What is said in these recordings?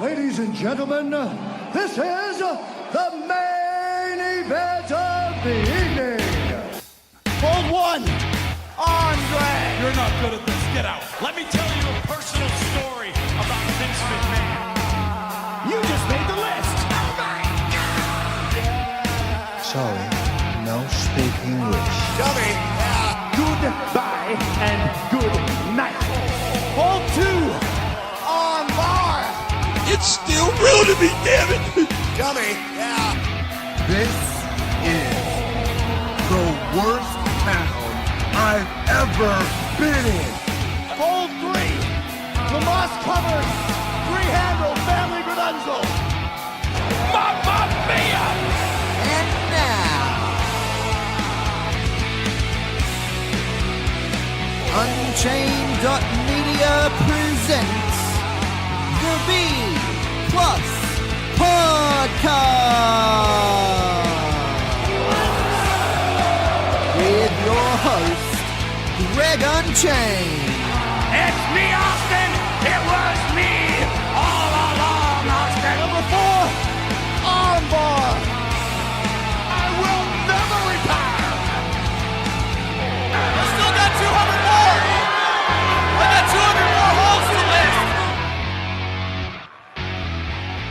Ladies and gentlemen, this is the main event of the evening. Hold one, Andre. You're not good at this. Get out. Let me tell you a personal story about Vince McMahon. You just made the list. Oh my God! Sorry, no speak English. Dummy. Goodbye and good night. Hold two, on bar. It's still real to me, damn it! Dummy. This is the worst town I've ever been in. Hold three, Lamas covered. Three-handle family Gradunzel. Mamma mia! And now, Unchained.media presents the B Plus Podcast with your host, Greg Unchained. It's me, Austin! It was me all along, Austin! Number 4, Armbar. I will never retire! I still got 200 more. I got 200 more holes to list.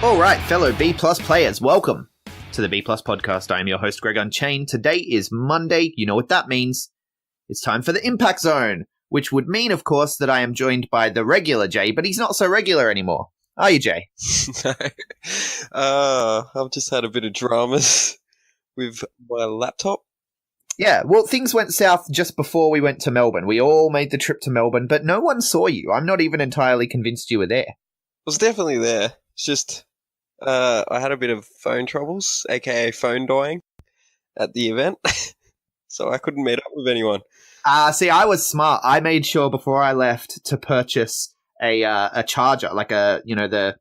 All right, fellow B Plus players, welcome to the B Plus Podcast. I am your host, Greg Unchained. Today is Monday. You know what that means. It's time for the Impact Zone, which would mean, of course, that I am joined by the regular Jay, but he's not so regular anymore. Are you, Jay? No. I've just had a bit of dramas with my laptop. Yeah, well, things went south just before we went to Melbourne. We all made the trip to Melbourne, but no one saw you. I'm not even entirely convinced you were there. I was definitely there. It's just, I had a bit of phone troubles, aka phone dying, at the event, so I couldn't meet up with anyone. See, I was smart. I made sure before I left to purchase a charger, like the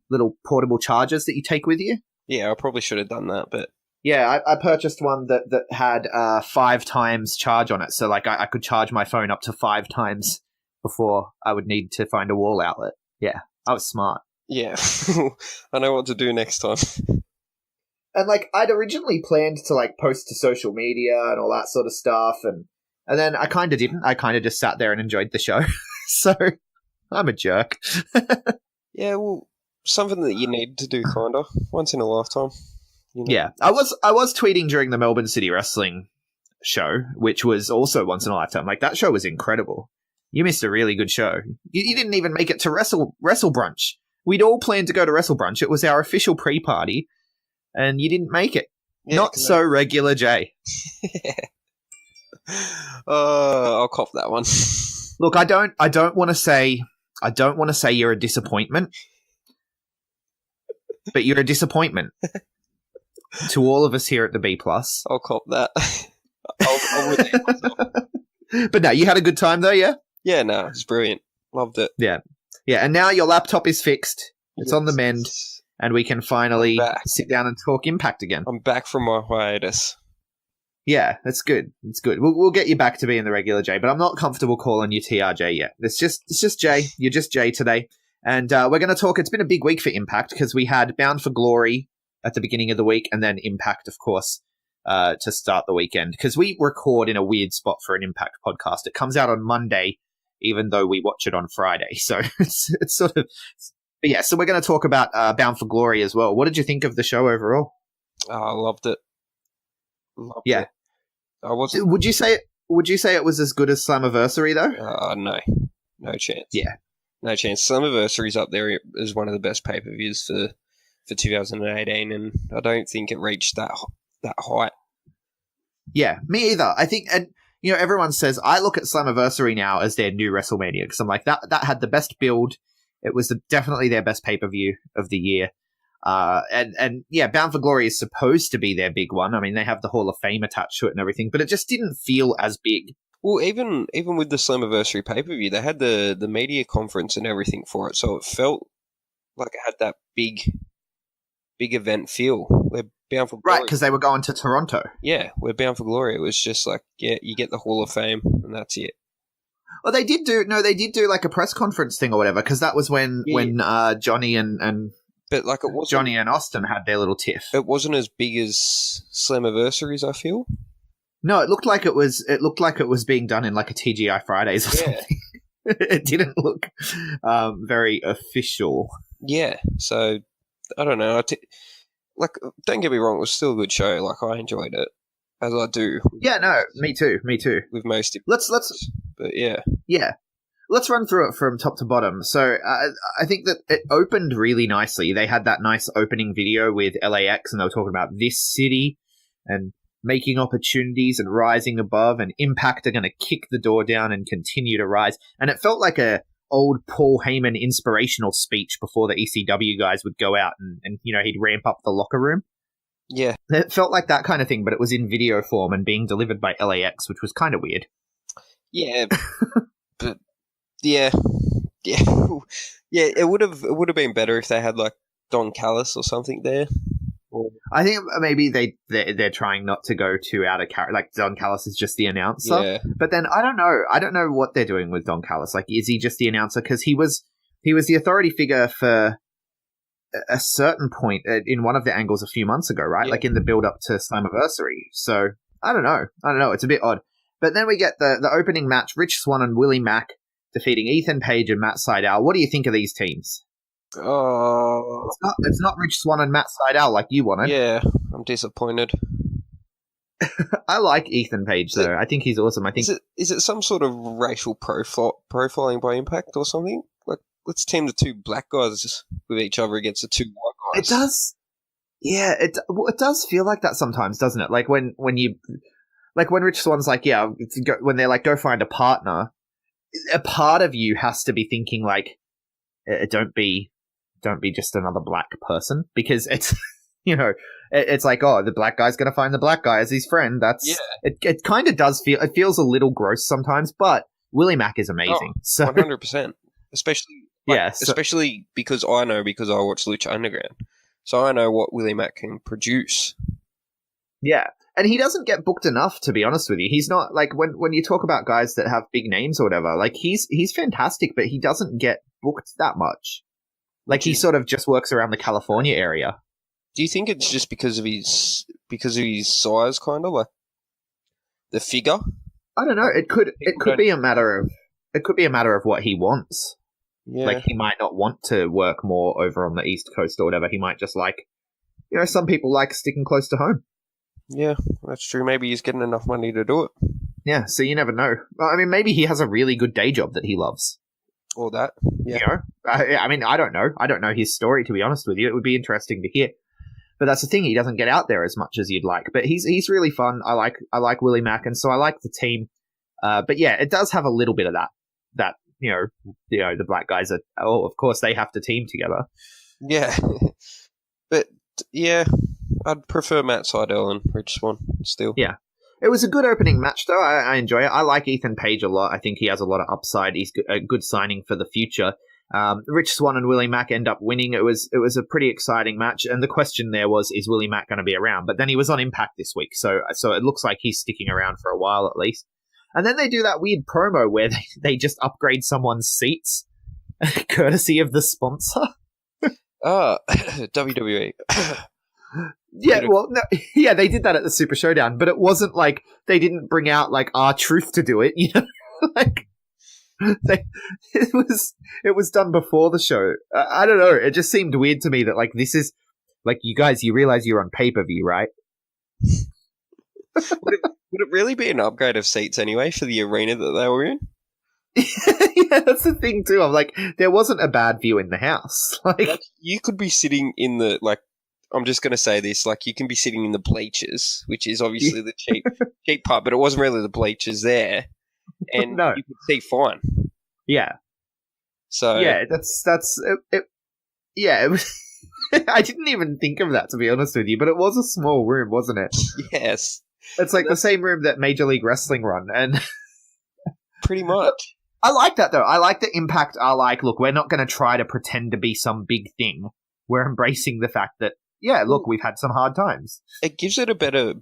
little portable chargers that you take with you. Yeah, I probably should have done that, but Yeah, I purchased one that had 5 times charge on it, so like I could charge my phone up to 5 times before I would need to find a wall outlet. Yeah, I was smart. yeah, I know what to do next time. And like I'd originally planned to like post to social media and all that sort of stuff, and then I kind of didn't. I kind of just sat there and enjoyed the show. So I'm a jerk. Yeah, well, something that you need to do, kinda, once in a lifetime. You know? Yeah, I was tweeting during the Melbourne City Wrestling show, which was also once in a lifetime. Like that show was incredible. You missed a really good show. You didn't even make it to Wrestle Brunch. We'd all planned to go to Wrestle Brunch. It was our official pre-party, and you didn't make it. Yeah, Not so regular, Jay. I'll cop that one. Look, I don't want to say you're a disappointment, but you're a disappointment to all of us here at the B Plus. I'll cop that. I'll redeem myself. But no, you had a good time though, yeah? Yeah, no, it's brilliant. Loved it. Yeah. Yeah, and now your laptop is fixed. It's on the mend, and we can finally sit down and talk Impact again. I'm back from my hiatus. Yeah, that's good. It's good. We'll get you back to being the regular Jay, but I'm not comfortable calling you TRJ yet. It's just Jay. You're just Jay today. And we're going to talk. It's been a big week for Impact because we had Bound for Glory at the beginning of the week, and then Impact, of course, to start the weekend. Because we record in a weird spot for an Impact podcast. It comes out on Monday, even though we watch it on Friday. So it's sort of... But yeah, so we're going to talk about Bound for Glory as well. What did you think of the show overall? Oh, I loved it. Yeah. I wasn't... Would you say it was as good as Slammiversary, though? No chance. Yeah. No chance. Slammiversary's up there as one of the best pay-per-views for 2018, and I don't think it reached that height. Yeah, me either. I think, and everyone says, I look at Slammiversary now as their new WrestleMania, because I'm like, that had the best build. It was definitely their best pay-per-view of the year. And yeah, Bound for Glory is supposed to be their big one. I mean, they have the Hall of Fame attached to it and everything, but it just didn't feel as big. Well, even with the Slammiversary pay-per-view, they had the media conference and everything for it, so it felt like it had that big event feel. We're Bound for Glory. Right, because they were going to Toronto. Yeah, we're Bound for Glory. It was just like, yeah, you get the Hall of Fame, and that's it. Well, they did do like a press conference thing or whatever, because that was when Johnny and but like it wasn't. Johnny and Austin had their little tiff. It wasn't as big as Slammiversaries, I feel. No, it looked like it was. It looked like it was being done in like a TGI Fridays or something. It didn't look very official. Yeah, so I don't know. Like, don't get me wrong, it was still a good show. Like, I enjoyed it, as I do. Yeah, no, me too. With most. Let's. But yeah. Let's run through it from top to bottom. So I think that it opened really nicely. They had that nice opening video with LAX, and they were talking about this city and making opportunities and rising above, and Impact are going to kick the door down and continue to rise. And it felt like a old Paul Heyman inspirational speech before the ECW guys would go out and he'd ramp up the locker room. Yeah. It felt like that kind of thing, but it was in video form and being delivered by LAX, which was kind of weird. Yeah. But yeah. It would have been better if they had like Don Callis or something there. I think maybe they're trying not to go too out of character. Like Don Callis is just the announcer, Yeah. But then I don't know what they're doing with Don Callis. Like, is he just the announcer? Because he was the authority figure for a certain point in one of the angles a few months ago, right? Yeah. Like in the build up to Slammiversary. So I don't know. It's a bit odd. But then we get the opening match: Rich Swann and Willie Mack defeating Ethan Page and Matt Sydal. What do you think of these teams? Oh, It's not Rich Swann and Matt Sydal like you wanted. yeah, I'm disappointed. I like Ethan Page though. I think he's awesome. I think Is it some sort of racial profiling by Impact or something? Like, let's team the two black guys with each other against the two white guys. it does. Yeah, it does feel like that sometimes, doesn't it? Like when Rich Swann's like, when they're like, go find a partner. A part of you has to be thinking like, don't be just another black person, because it's it's like, oh, the black guy's gonna find the black guy as his friend. That's it kind of does feel, it feels a little gross sometimes, but Willie Mack is amazing. So 100%, especially because I watch Lucha Underground, so I know what Willie Mack can produce. Yeah. And he doesn't get booked enough, to be honest with you. He's not like, when you talk about guys that have big names or whatever, like he's fantastic, but he doesn't get booked that much. Like, he sort of just works around the California area. Do you think it's just because of his size, kind of like the figure? I don't know. It could be a matter of what he wants. Yeah. Like, he might not want to work more over on the East Coast or whatever. He might just like, some people like sticking close to home. Yeah, that's true. Maybe he's getting enough money to do it. Yeah, so you never know. I mean, maybe he has a really good day job that he loves. Or that. Yeah. I mean, I don't know. I don't know his story, to be honest with you. It would be interesting to hear. But that's the thing. He doesn't get out there as much as you'd like. But he's really fun. I like Willie Mack, and so I like the team. But yeah, it does have a little bit of that the black guys are. Oh, of course they have to team together. Yeah. But yeah, I'd prefer Matt Sydal and Rich Swann still. Yeah. It was a good opening match, though. I enjoy it. I like Ethan Page a lot. I think he has a lot of upside. He's a good signing for the future. Rich Swann and Willie Mack end up winning. It was a pretty exciting match, and the question there was, is Willie Mack going to be around? But then he was on Impact this week, so it looks like he's sticking around for a while at least. And then they do that weird promo where they just upgrade someone's seats, courtesy of the sponsor. WWE. Yeah, well, no, yeah, they did that at the Super Showdown, but it wasn't like they didn't bring out like R-Truth to do it, like it was done before the show. I don't know. It just seemed weird to me that like this is like, you guys, you realize you're on pay-per-view, right? Would it really be an upgrade of seats anyway for the arena that they were in? Yeah, that's the thing too. I'm like, there wasn't a bad view in the house. Like, you could be sitting in the I'm just going to say this, like, you can be sitting in the bleachers, which is obviously the cheap part, but it wasn't really the bleachers there, and No. you could see fine. Yeah. So Yeah, that's it. Yeah, it was. I didn't even think of that, to be honest with you, but it was a small room, wasn't it? yes, It's like the same room that Major League Wrestling run, and pretty much. I like that though. I like the Impact are like, look, we're not going to try to pretend to be some big thing. We're embracing the fact that, yeah, look, we've had some hard times. It gives it a better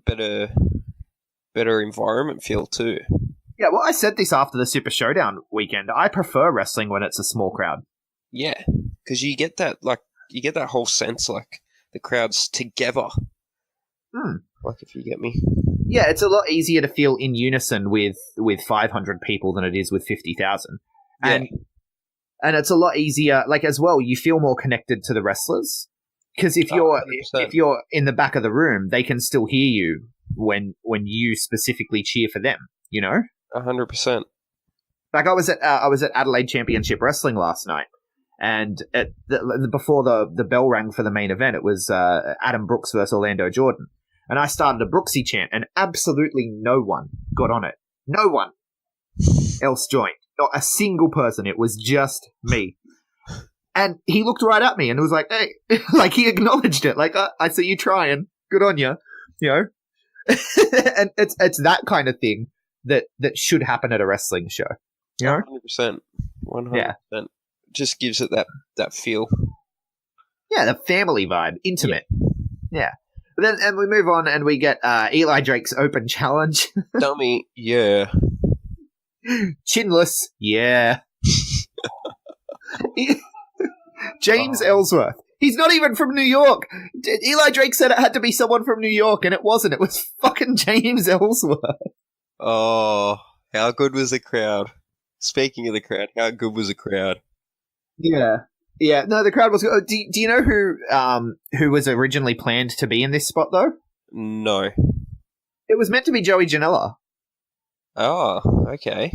environment feel too. Yeah, well, I said this after the Super Showdown weekend. I prefer wrestling when it's a small crowd. Yeah, because you get that, like, you get that whole sense like the crowd's together. Like, if you get me. Yeah, it's a lot easier to feel in unison with 500 people than it is with 50,000. And it's a lot easier, like, as well, you feel more connected to the wrestlers. Because if you're in the back of the room, they can still hear you when you specifically cheer for them, you know? 100%. Like, I was at Adelaide Championship Wrestling last night, and before the bell rang for the main event, it was Adam Brooks versus Orlando Jordan. And I started a Brooksy chant, and absolutely no one got on it. No one else joined. Not a single person. It was just me. And he looked right at me and was like, hey, like, he acknowledged it. Like, I see you trying. Good on you. You know? And it's that kind of thing that should happen at a wrestling show. You know? 100%. 100%. Yeah. Just gives it that feel. Yeah, the family vibe. Intimate. Yeah. But then we move on and we get Eli Drake's open challenge. Dummy, yeah. Chinless, yeah. James Ellsworth. He's not even from New York. Eli Drake said it had to be someone from New York, and it wasn't. It was fucking James Ellsworth. Oh, how good was the crowd? Speaking of the crowd, how good was the crowd? Yeah. Yeah, no, the crowd was good. Do you know who was originally planned to be in this spot, though? No. It was meant to be Joey Janela. Oh, okay.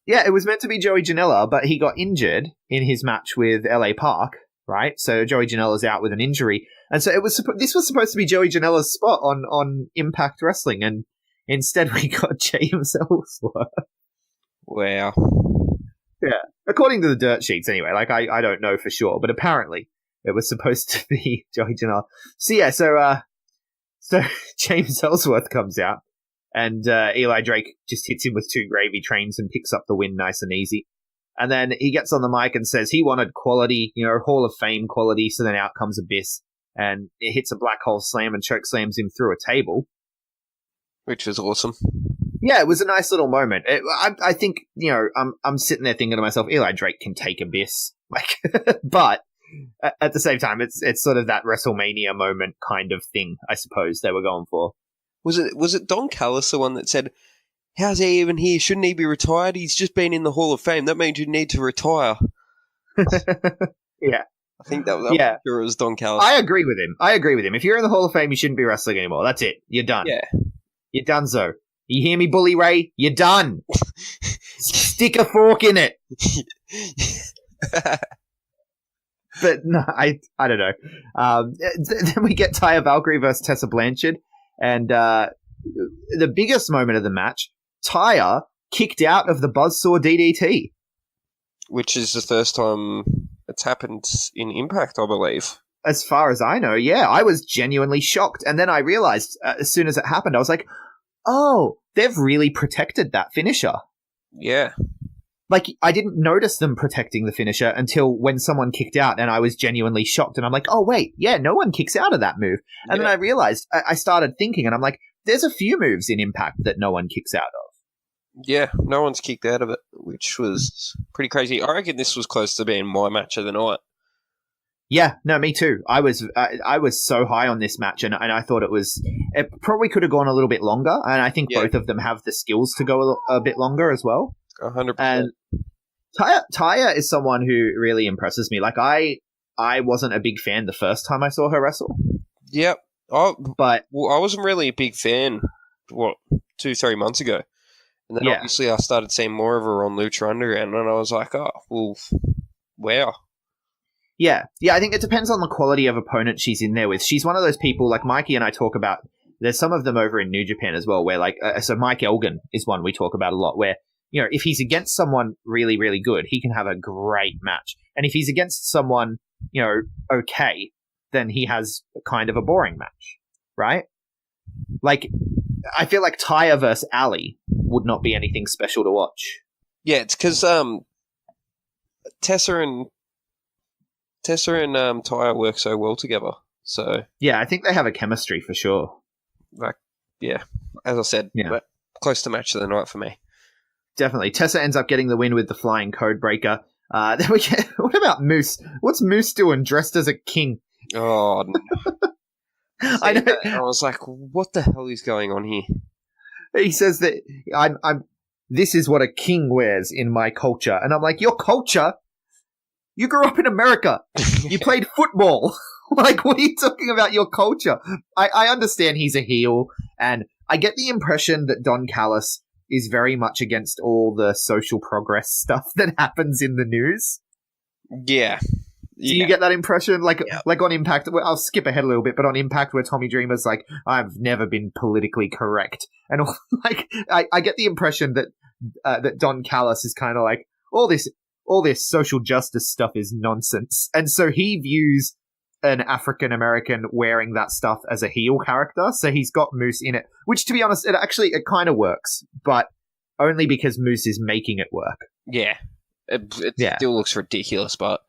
Yeah, it was meant to be Joey Janela, but he got injured in his match with LA Park, right? So Joey Janela's out with an injury. And so this was supposed to be Joey Janela's spot on Impact Wrestling, and instead we got James Ellsworth. Wow. Yeah. According to the dirt sheets, anyway. Like, I don't know for sure, but apparently it was supposed to be Joey Janela. So, yeah, so James Ellsworth comes out, and Eli Drake just hits him with 2 gravy trains and picks up the win nice and easy. And then he gets on the mic and says he wanted quality, you know, Hall of Fame quality, so then out comes Abyss, and it hits a black hole slam and choke slams him through a table. Which was awesome. Yeah, it was a nice little moment. I think, you know, I'm sitting there thinking to myself, Eli Drake can take Abyss, like, but at the same time, it's sort of that WrestleMania moment kind of thing, I suppose they were going for. Was it Don Callis, the one that said, "How's he even here? Shouldn't he be retired? He's just been in the Hall of Fame. That means you need to retire." Yeah, I think that was. I'm sure it was Don Callis. I agree with him. If you're in the Hall of Fame, you shouldn't be wrestling anymore. That's it. You're done. Yeah, you're done. So. You hear me, Bully Ray? You're done. Stick a fork in it. But no, I don't know. Then we get Taya Valkyrie versus Tessa Blanchard, and the biggest moment of the match, Taya kicked out of the Buzzsaw DDT, which is the first time it's happened in Impact, I believe. As far as I know, yeah. I was genuinely shocked, and then I realized as soon as it happened, I was like, oh, they've really protected that finisher. Yeah. Like, I didn't notice them protecting the finisher until when someone kicked out, and I was genuinely shocked. And I'm like, oh, wait, yeah, no one kicks out of that move. And then I realized, I started thinking, and I'm like, there's a few moves in Impact that no one kicks out of. Yeah, no one's kicked out of it, which was pretty crazy. I reckon this was close to being my match of the night. Yeah, no, me too. I was so high on this match, and I thought it probably could have gone a little bit longer, and I think both of them have the skills to go a bit longer as well. 100%. And Taya is someone who really impresses me. Like, I wasn't a big fan the first time I saw her wrestle. Yep. I wasn't really a big fan, 2-3 months ago. And then obviously I started seeing more of her on Lucha Underground, and I was like, oh, well, wow. Yeah, I think it depends on the quality of opponent she's in there with. She's one of those people, like Mikey and I talk about, there's some of them over in New Japan as well, where like, so Mike Elgin is one we talk about a lot, where, you know, if he's against someone really, really good, he can have a great match. And if he's against someone, you know, okay, then he has kind of a boring match, right? Like, I feel like Taya versus Ali would not be anything special to watch. Yeah, it's because Tessa and Taya work so well together. So yeah, I think they have a chemistry for sure. Like, yeah, as I said, close to match of the night for me. Definitely. Tessa ends up getting the win with the flying code breaker. Then we get, what about Moose? What's Moose doing dressed as a king? Oh, I know. I was like, what the hell is going on here? He says that I'm. This is what a king wears in my culture, and I'm like, your culture? You grew up in America. You played football. Like, what are you talking about? Your culture? I understand he's a heel, and I get the impression that Don Callis is very much against all the social progress stuff that happens in the news. Yeah. Do you get that impression? Like on Impact, I'll skip ahead a little bit, but on Impact where Tommy Dreamer's like, I've never been politically correct. And like, I get the impression that that Don Callis is kind of like, all this social justice stuff is nonsense. And so he views an African American wearing that stuff as a heel character. So he's got Moose in it, which to be honest, it kind of works, but only because Moose is making it work. Yeah. It still looks ridiculous, but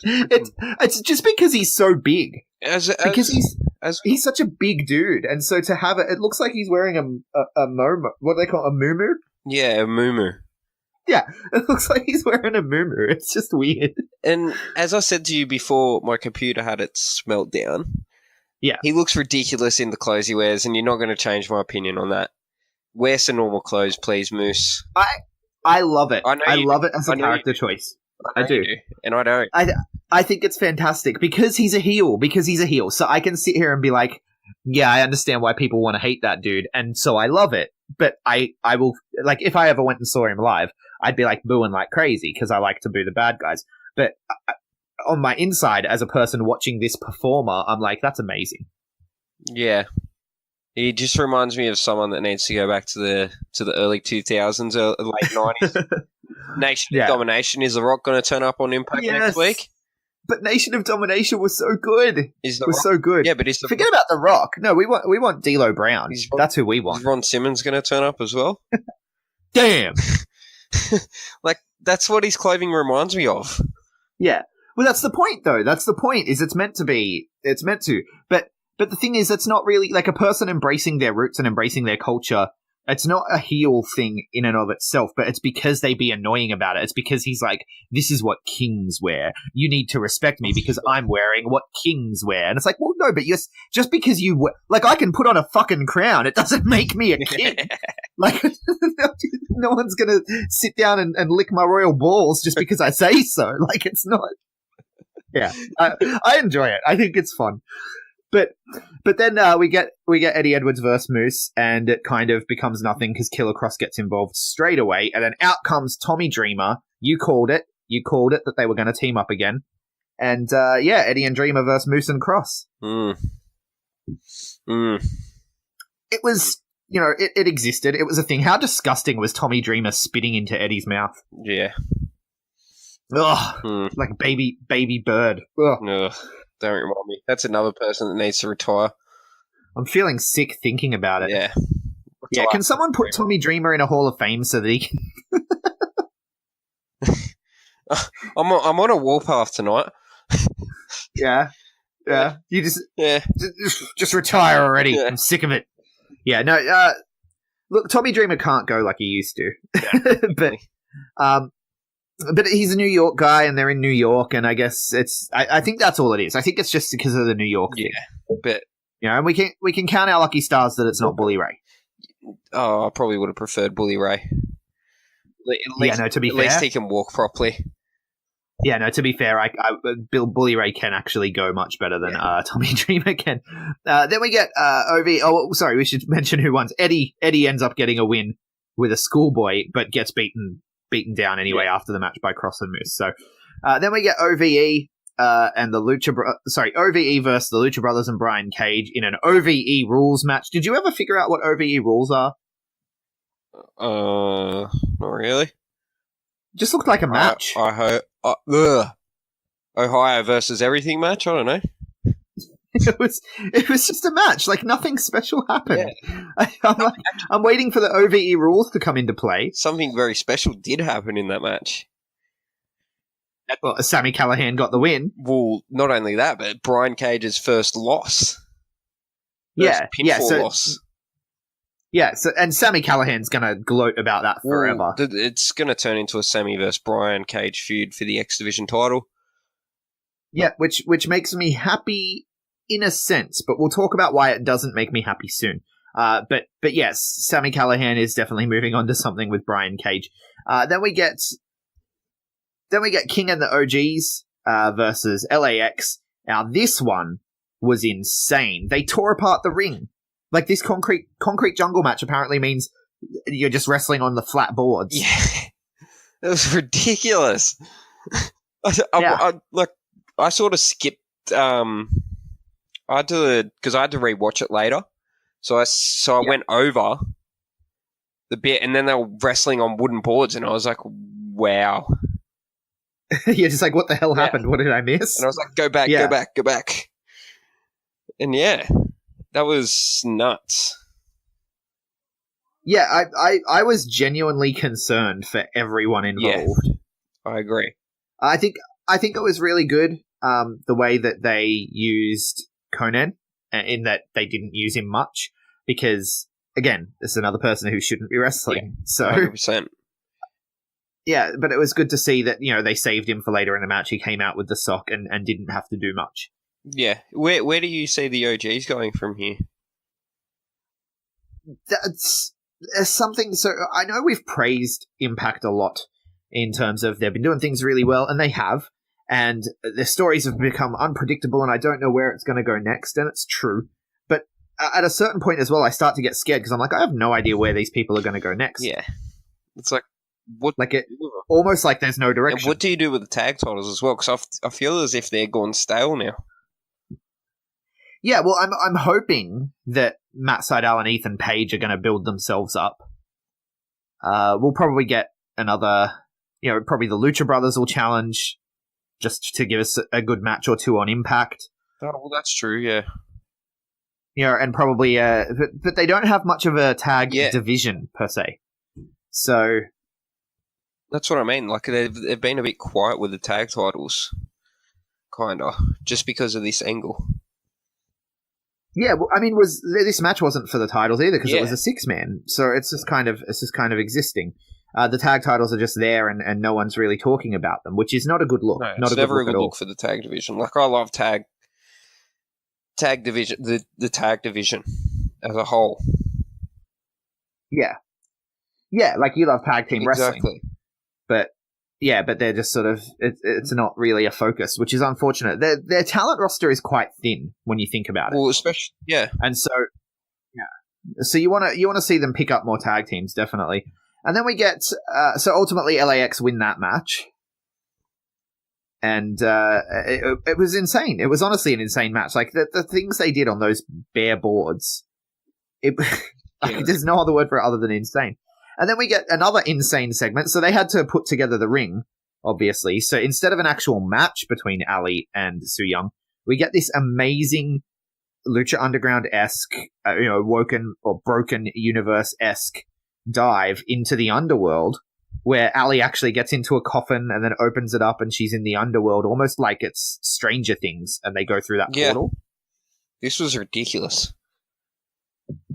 it's just because he's so big. He's such a big dude, and so to have it looks like he's wearing a momo. What do they call it? A muumuu? Yeah, a muumuu. Yeah, it looks like he's wearing a muumuu. It's just weird. And as I said to you before, my computer had its meltdown. Yeah, he looks ridiculous in the clothes he wears, and you're not going to change my opinion on that. Wear some normal clothes, please, Moose. I love it. I love it as a character choice. I do. And I don't. I think it's fantastic because he's a heel. So I can sit here and be like, yeah, I understand why people want to hate that dude. And so I love it. But I will, like, if I ever went and saw him live, I'd be like booing like crazy because I like to boo the bad guys. But on my inside, as a person watching this performer, I'm like, that's amazing. Yeah. He just reminds me of someone that needs to go back to the early 2000s, late 90s. Nation of Domination. Is The Rock going to turn up on Impact next week? But Nation of Domination was so good. So good. Yeah, but forget about The Rock. No, we want D'Lo Brown. That's who we want. Is Ron Simmons going to turn up as well? Damn. Like, that's what his clothing reminds me of. Yeah. Well, that's the point, though. That's the point. Is it's meant to be. It's meant to. But the thing is, it's not really like a person embracing their roots and embracing their culture. It's not a heel thing in and of itself, but it's because they be annoying about it. It's because he's like, this is what kings wear. You need to respect me because I'm wearing what kings wear. And it's like, well, no, but just because like, I can put on a fucking crown, it doesn't make me a king. Like, no one's going to sit down and lick my royal balls just because I say so. Like, it's not. Yeah, I enjoy it. I think it's fun. But then we get Eddie Edwards versus Moose, and it kind of becomes nothing because Killer Cross gets involved straight away, and then out comes Tommy Dreamer. You called it that they were going to team up again, and Eddie and Dreamer versus Moose and Cross. It was, it existed. It was a thing. How disgusting was Tommy Dreamer spitting into Eddie's mouth? Yeah. Ugh, like a baby bird. Ugh. Ugh. Don't remind me. That's another person that needs to retire. I'm feeling sick thinking about it. Yeah. Yeah, can someone put Tommy Dreamer in a Hall of Fame so that he can... I'm on a warpath tonight. Yeah. You just retire already. Yeah. I'm sick of it. Yeah, no, look, Tommy Dreamer can't go like he used to. Yeah. But he's a New York guy, and they're in New York, and I guess I think that's all it is. I think it's just because of the New York thing. Yeah, but and we can count our lucky stars that it's not Bully Ray. Oh, I probably would have preferred Bully Ray. To be fair, at least he can walk properly. Yeah, no, to be fair, Bully Ray can actually go much better than Tommy Dreamer can. Then we get OV. Oh, sorry, we should mention who won. Eddie ends up getting a win with a schoolboy, but gets beaten down anyway after the match by Cross and Moose. So then we get OVE and the OVE versus the Lucha Brothers and Brian Cage in an OVE rules match. Did you ever figure out what OVE rules are? Not really. Just looked like a match. Ohio versus everything match. I don't know. It was just a match. Like, nothing special happened. Yeah. I'm waiting for the OVE rules to come into play. Something very special did happen in that match. Well, Sami Callihan got the win. Well, not only that, but Brian Cage's first loss. Loss. Yeah, so and Sami Callihan's going to gloat about that forever. Well, it's going to turn into a Sami versus Brian Cage feud for the X Division title. Yeah, which makes me happy in a sense, but we'll talk about why it doesn't make me happy soon. But yes, Sami Callihan is definitely moving on to something with Brian Cage. Then we get King and the OGs versus LAX. Now this one was insane. They tore apart the ring. Like, this concrete jungle match apparently means you're just wrestling on the flat boards. Yeah, it was ridiculous. I sort of skipped. I had to rewatch it later, so I went over the bit, and then they were wrestling on wooden boards, and I was like, "Wow!" You're just like, "What the hell happened? What did I miss?" And I was like, "Go back, go back," and yeah. That was nuts. Yeah, I was genuinely concerned for everyone involved. Yeah, I agree. I think it was really good, the way that they used Conan, in that they didn't use him much, because, again, this is another person who shouldn't be wrestling. Yeah, so 100%. Yeah, but it was good to see that, they saved him for later in the match. He came out with the sock and didn't have to do much. Yeah. Where do you see the OGs going from here? That's something. So I know we've praised Impact a lot in terms of they've been doing things really well, and they have. And their stories have become unpredictable, and I don't know where it's going to go next, and it's true. But at a certain point as well, I start to get scared because I'm like, I have no idea where these people are going to go next. Yeah. It's like, what? Like it, almost like there's no direction. And what do you do with the tag titles as well? Because I feel as if they're gone stale now. Yeah, well, I'm hoping that Matt Sydal and Ethan Page are going to build themselves up. We'll probably get another, probably the Lucha Brothers will challenge just to give us a good match or two on Impact. Oh, well, that's true, yeah. And probably, but they don't have much of a tag division per se. So that's what I mean. Like, they've been a bit quiet with the tag titles, kinda, just because of this angle. Yeah, well, I mean, this match wasn't for the titles either because it was a 6-man, so it's just kind of existing. The tag titles are just there, and no one's really talking about them, which is not a good look. No, it's never a good look for the tag division. Like, I love tag division, the tag division as a whole. Yeah, like you love tag team wrestling, exactly. But they're just sort of, it's not really a focus, which is unfortunate. Their talent roster is quite thin when you think about it. Well, especially, yeah. And so, so you want to see them pick up more tag teams, definitely. And then we get, so ultimately LAX win that match. And it was insane. It was honestly an insane match. Like, the things they did on those bare boards, there's no other word for it other than insane. And then we get another insane segment. So they had to put together the ring, obviously. So instead of an actual match between Ali and Su Yung, we get this amazing Lucha Underground-esque, woken or broken universe-esque dive into the underworld, where Ali actually gets into a coffin and then opens it up and she's in the underworld, almost like it's Stranger Things, and they go through that portal. This was ridiculous.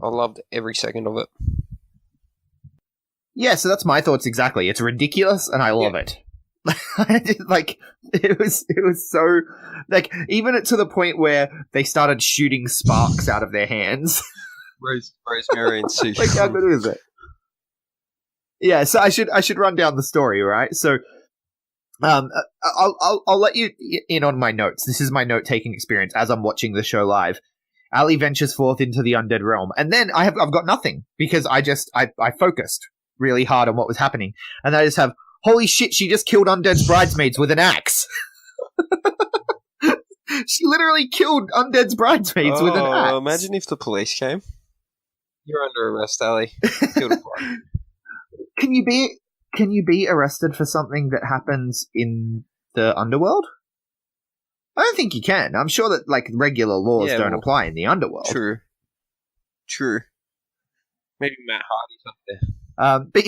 I loved every second of it. Yeah, so that's my thoughts exactly. It's ridiculous, and I love it. Like, it was so, like, even to the point where they started shooting sparks out of their hands. Rosemary and Sue. Like, how good is it? Yeah, so I should run down the story, right? So, I'll let you in on my notes. This is my note-taking experience as I'm watching the show live. Ali ventures forth into the undead realm, and then I've got nothing because I focused really hard on what was happening, and I just have, holy shit, she just killed Undead's bridesmaids with an axe. She literally killed Undead's bridesmaids with an axe. Imagine if the police came. You're under arrest, Ali. Can you be arrested for something that happens in the underworld? I don't think you can. I'm sure that, like, regular laws don't apply in the underworld. True. Maybe Matt Hardy's up there. But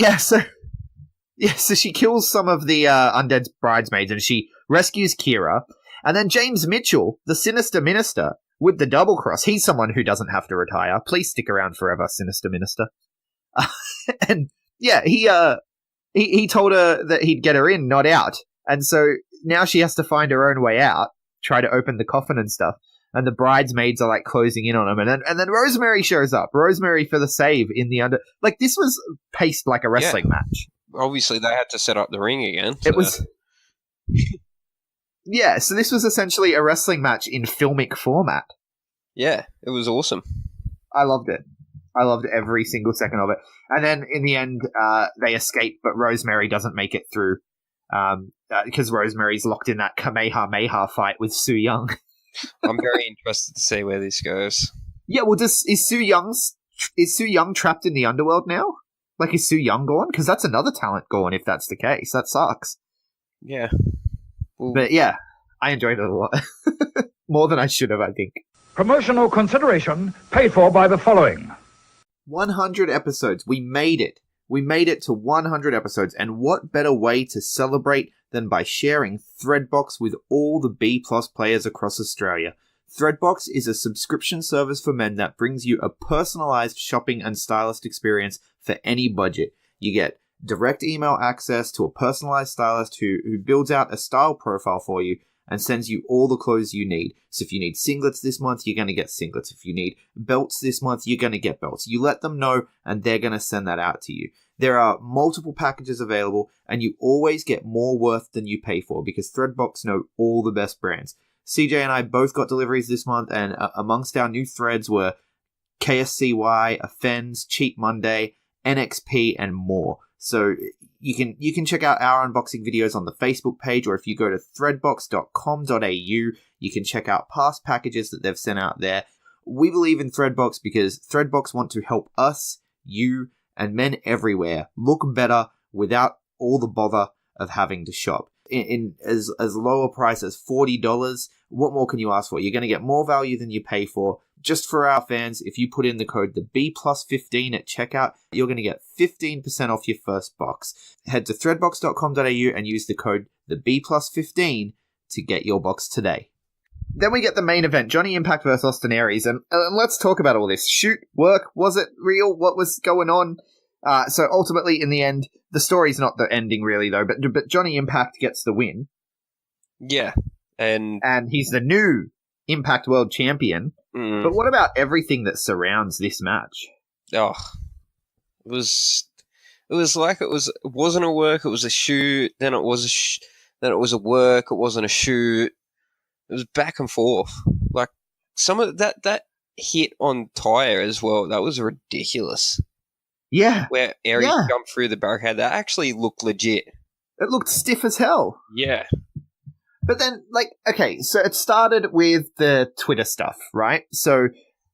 so she kills some of the undead bridesmaids and she rescues Kira. And then James Mitchell, the sinister minister, with the double cross. He's someone who doesn't have to retire. Please stick around forever, Sinister Minister. And yeah, he told her that he'd get her in, not out. And so now she has to find her own way out, try to open the coffin and stuff. And the bridesmaids are like closing in on him. And then Rosemary shows up. Rosemary for the save in the under. Like, this was paced like a wrestling match. Obviously, they had to set up the ring again. So. It was. Yeah, so this was essentially a wrestling match in filmic format. Yeah, it was awesome. I loved it. I loved every single second of it. And then in the end, they escape, but Rosemary doesn't make it through because Rosemary's locked in that Kamehameha fight with Su Yung. I'm very interested to see where this goes. Yeah, well, is Su Yung trapped in the underworld now? Like, is Su Yung gone? Because that's another talent gone if that's the case. That sucks. Yeah. Well, but yeah, I enjoyed it a lot. More than I should have, I think. Promotional consideration paid for by the following. 100 episodes. We made it. We made it to 100 episodes. And what better way to celebrate than by sharing Threadbox with all the B+ players across Australia. Threadbox is a subscription service for men that brings you a personalized shopping and stylist experience for any budget. You get direct email access to a personalized stylist who builds out a style profile for you and sends you all the clothes you need. So if you need singlets this month, you're going to get singlets. If you need belts this month, you're going to get belts. You let them know and they're going to send that out to you. There are multiple packages available and you always get more worth than you pay for because Threadbox know all the best brands. CJ and I both got deliveries this month, and amongst our new threads were KSCY, Offends, Cheap Monday, NXP, and more. So you can check out our unboxing videos on the Facebook page, or if you go to threadbox.com.au, you can check out past packages that they've sent out there. We believe in Threadbox because Threadbox want to help us, you, and men everywhere look better without all the bother of having to shop. In as low a price as $40, what more can you ask for? You're going to get more value than you pay for. Just for our fans, if you put in the code the B+15 at checkout, you're going to get 15% off your first box. Head to threadbox.com.au and use the code the B+15 to get your box today. Then we get the main event, Johnny Impact versus Austin Aries, and let's talk about all this. Shoot, work, was it real? What was going on? So ultimately, in the end, the story's not the ending really, though, but Johnny Impact gets the win. Yeah, and he's the new Impact World Champion. But what about everything that surrounds this match? Oh, it was like it wasn't a work, it was a shoot, then it was then it was a work, it wasn't a shoot. It was back and forth. Like some of that hit on Tyre as well, that was ridiculous. Yeah. Where Aries jumped through the barricade, that actually looked legit. It looked stiff as hell. Yeah. But then, like, okay, so it started with the Twitter stuff, right? So,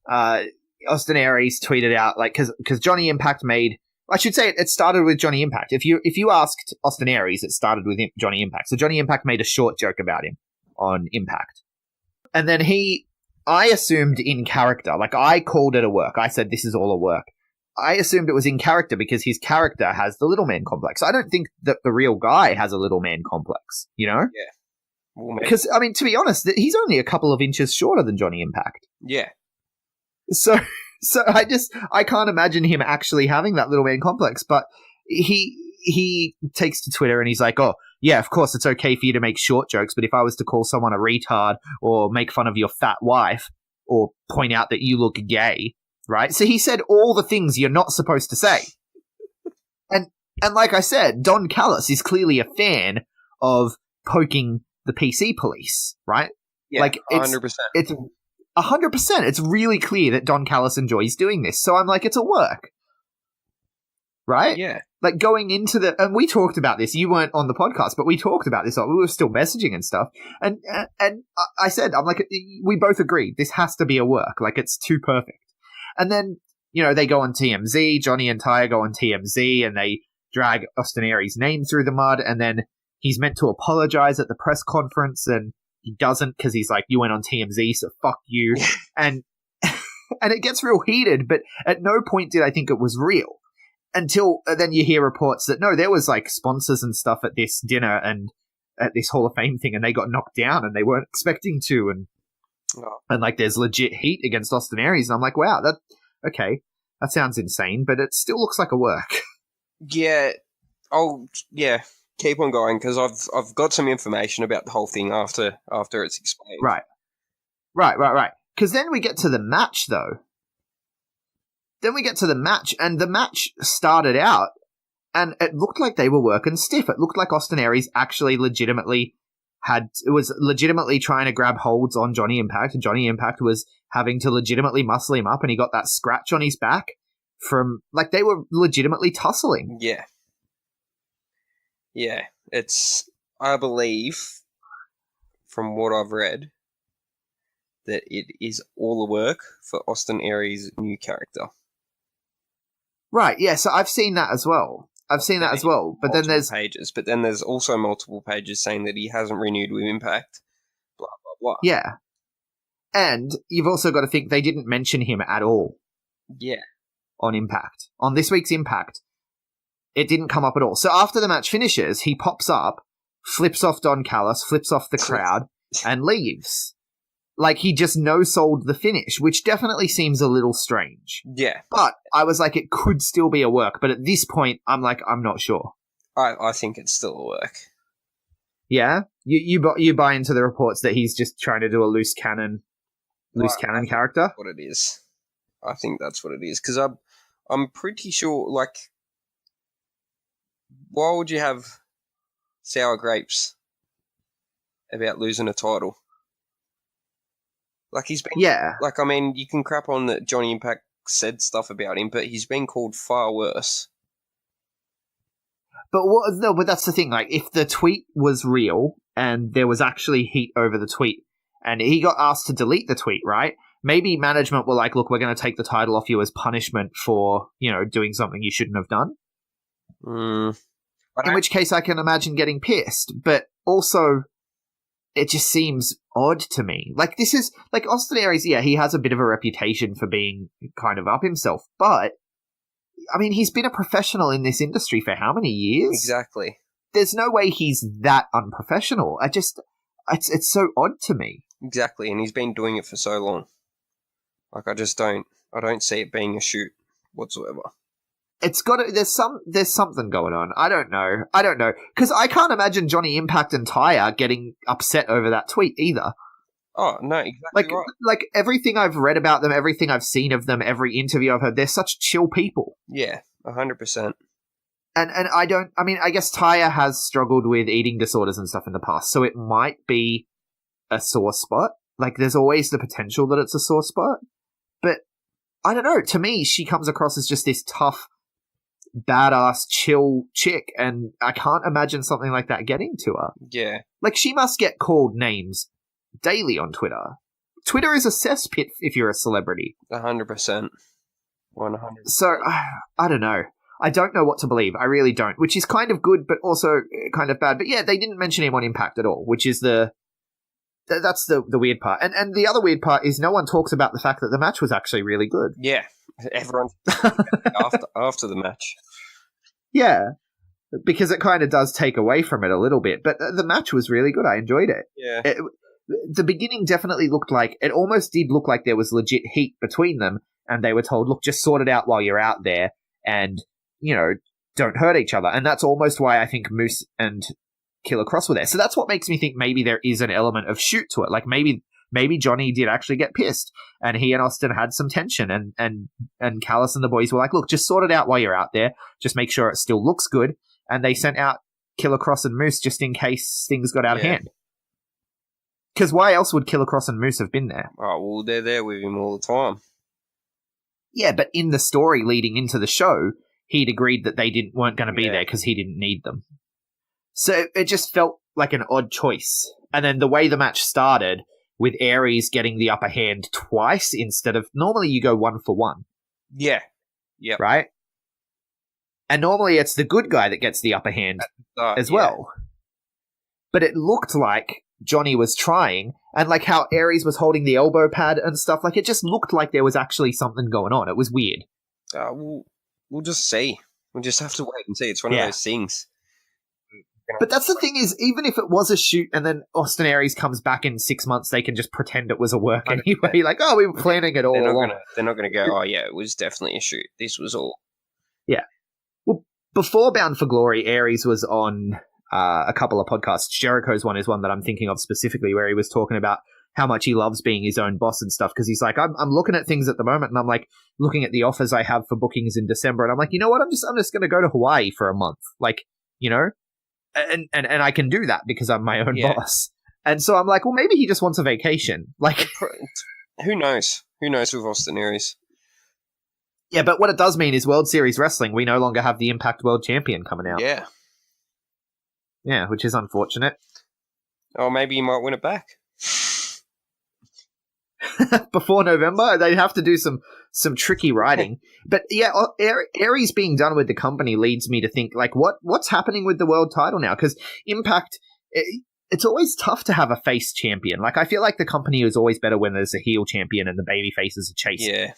Austin Aries tweeted out, like, because Johnny Impact made, I should say it started with Johnny Impact. If you asked Austin Aries, it started with Johnny Impact. So Johnny Impact made a short joke about him on Impact. And then I assumed in character, like, I called it a work. I said, this is all a work. I assumed it was in character because his character has the little man complex. I don't think that the real guy has a little man complex, you know? Yeah. Well, because, I mean, to be honest, he's only a couple of inches shorter than Johnny Impact. Yeah. So I can't imagine him actually having that little man complex, but he takes to Twitter and he's like, oh, yeah, of course it's okay for you to make short jokes, but if I was to call someone a retard or make fun of your fat wife or point out that you look gay, right? So he said all the things you're not supposed to say. And like I said, Don Callis is clearly a fan of poking the PC police, right? Yeah, like 100%. It's 100%. It's really clear that Don Callis enjoys doing this. So I'm like, it's a work. Right? Yeah. Like going into and we talked about this. You weren't on the podcast, but we talked about this. We were still messaging and stuff. And I said, I'm like, we both agreed this has to be a work. Like it's too perfect. And then, you know, they go on TMZ, Johnny and Tyre go on TMZ and they drag Austin Aries' name through the mud. And then he's meant to apologize at the press conference and he doesn't because he's like, you went on TMZ, so fuck you. and it gets real heated, but at no point did I think it was real until then you hear reports that no, there was like sponsors and stuff at this dinner and at this Hall of Fame thing and they got knocked down and they weren't expecting to. And Oh. And like there's legit heat against Austin Aries. And I'm like, wow, that sounds insane, but it still looks like a work. Yeah. Keep on going because I've got some information about the whole thing after it's explained. Right. Because then we get to the match, though. And the match started out, and it looked like they were working stiff. It looked like Austin Aries actually legitimately trying to grab holds on Johnny Impact, and Johnny Impact was having to legitimately muscle him up, and he got that scratch on his back from, like, they were legitimately tussling. Yeah. Yeah. I believe, from what I've read, that it is all the work for Austin Aries' new character. Right, yeah, so I've seen that as well. But then there's pages, but then there's also multiple pages saying that he hasn't renewed with Impact. Blah blah blah. Yeah, and you've also got to think they didn't mention him at all. Yeah, on Impact, on this week's Impact, it didn't come up at all. So after the match finishes, he pops up, flips off Don Callis, flips off the crowd, and leaves. Like, he just no-sold the finish, which definitely seems a little strange. Yeah. But I was like, it could still be a work. But at this point, I'm like, I'm not sure. I think it's still a work. Yeah? You buy into the reports that he's just trying to do a loose cannon character? What it is. I think that's what it is. Because I'm pretty sure, like, why would you have sour grapes about losing a title? Like, he's been... Yeah. Like, I mean, you can crap on that Johnny Impact said stuff about him, but he's been called far worse. But that's the thing. Like, if the tweet was real and there was actually heat over the tweet and he got asked to delete the tweet, right? Maybe management were like, look, we're going to take the title off you as punishment for, doing something you shouldn't have done. In which case I can imagine getting pissed. But also... it just seems odd to me. Like, this is... like, Austin Aries, yeah, he has a bit of a reputation for being kind of up himself, but, I mean, he's been a professional in this industry for how many years? Exactly. There's no way he's that unprofessional. It's so odd to me. Exactly, and he's been doing it for so long. Like, I don't see it being a shoot whatsoever. It's got to, there's something going on. I don't know. Because I can't imagine Johnny Impact and Taya getting upset over that tweet either. Oh, no, exactly right. Like, everything I've read about them, everything I've seen of them, every interview I've heard, they're such chill people. Yeah, 100%. And I guess Taya has struggled with eating disorders and stuff in the past, so it might be a sore spot. Like, there's always the potential that it's a sore spot. But, I don't know, to me, she comes across as just this tough, badass, chill chick, and I can't imagine something like that getting to her. Yeah. Like, she must get called names daily on Twitter. Twitter is a cesspit if you're a celebrity. 100%. 100%. So, I don't know. I don't know what to believe. I really don't. Which is kind of good, but also kind of bad. But yeah, they didn't mention him on Impact at all, which is that's the weird part. And the other weird part is no one talks about the fact that the match was actually really good. Yeah. Everyone after the match. Yeah. Because it kind of does take away from it a little bit. But the match was really good. I enjoyed it. Yeah. The beginning definitely looked like... it almost did look like there was legit heat between them. And they were told, look, just sort it out while you're out there. And, don't hurt each other. And that's almost why I think Moose and Killer Cross were there. So that's what makes me think maybe there is an element of shoot to it. Like, maybe Johnny did actually get pissed. And he and Austin had some tension. And Callis and the boys were like, look, just sort it out while you're out there. Just make sure it still looks good. And they sent out Killer Cross and Moose just in case things got out of hand. Because why else would Killer Cross and Moose have been there? Oh, well, they're there with him all the time. Yeah, but in the story leading into the show, he'd agreed that they weren't going to be there because he didn't need them. So it just felt like an odd choice. And then the way the match started, with Aries getting the upper hand twice instead of... normally you go 1-for-1. Yeah. Yeah. Right? And normally it's the good guy that gets the upper hand as well. But it looked like Johnny was trying, and like how Aries was holding the elbow pad and stuff, like it just looked like there was actually something going on. It was weird. We'll just see. We'll just have to wait and see. It's one of those things. But that's the thing is, even if it was a shoot and then Austin Aries comes back in 6 months, they can just pretend it was a work anyway. Like, oh, we were planning it all along. They're not going to go, oh, yeah, it was definitely a shoot. This was all. Yeah. Well, before Bound for Glory, Aries was on a couple of podcasts. Jericho's one is one that I'm thinking of specifically, where he was talking about how much he loves being his own boss and stuff, because he's like, I'm looking at things at the moment, and I'm like looking at the offers I have for bookings in December, and I'm like, you know what, I'm just going to go to Hawaii for a month, like, you know, and I can do that because I'm my own boss. And so I'm like, well, maybe he just wants a vacation. Like, who knows? Who knows with Austin Aries? Yeah, but what it does mean is World Series Wrestling, we no longer have the Impact World Champion coming out. Yeah. Yeah, which is unfortunate. Oh, maybe he might win it back. Before November, they'd have to do some tricky writing. But yeah, Aries being done with the company leads me to think, like, what's happening with the world title now? Because Impact, it's always tough to have a face champion. Like, I feel like the company is always better when there's a heel champion and the baby faces are chasing. Yeah.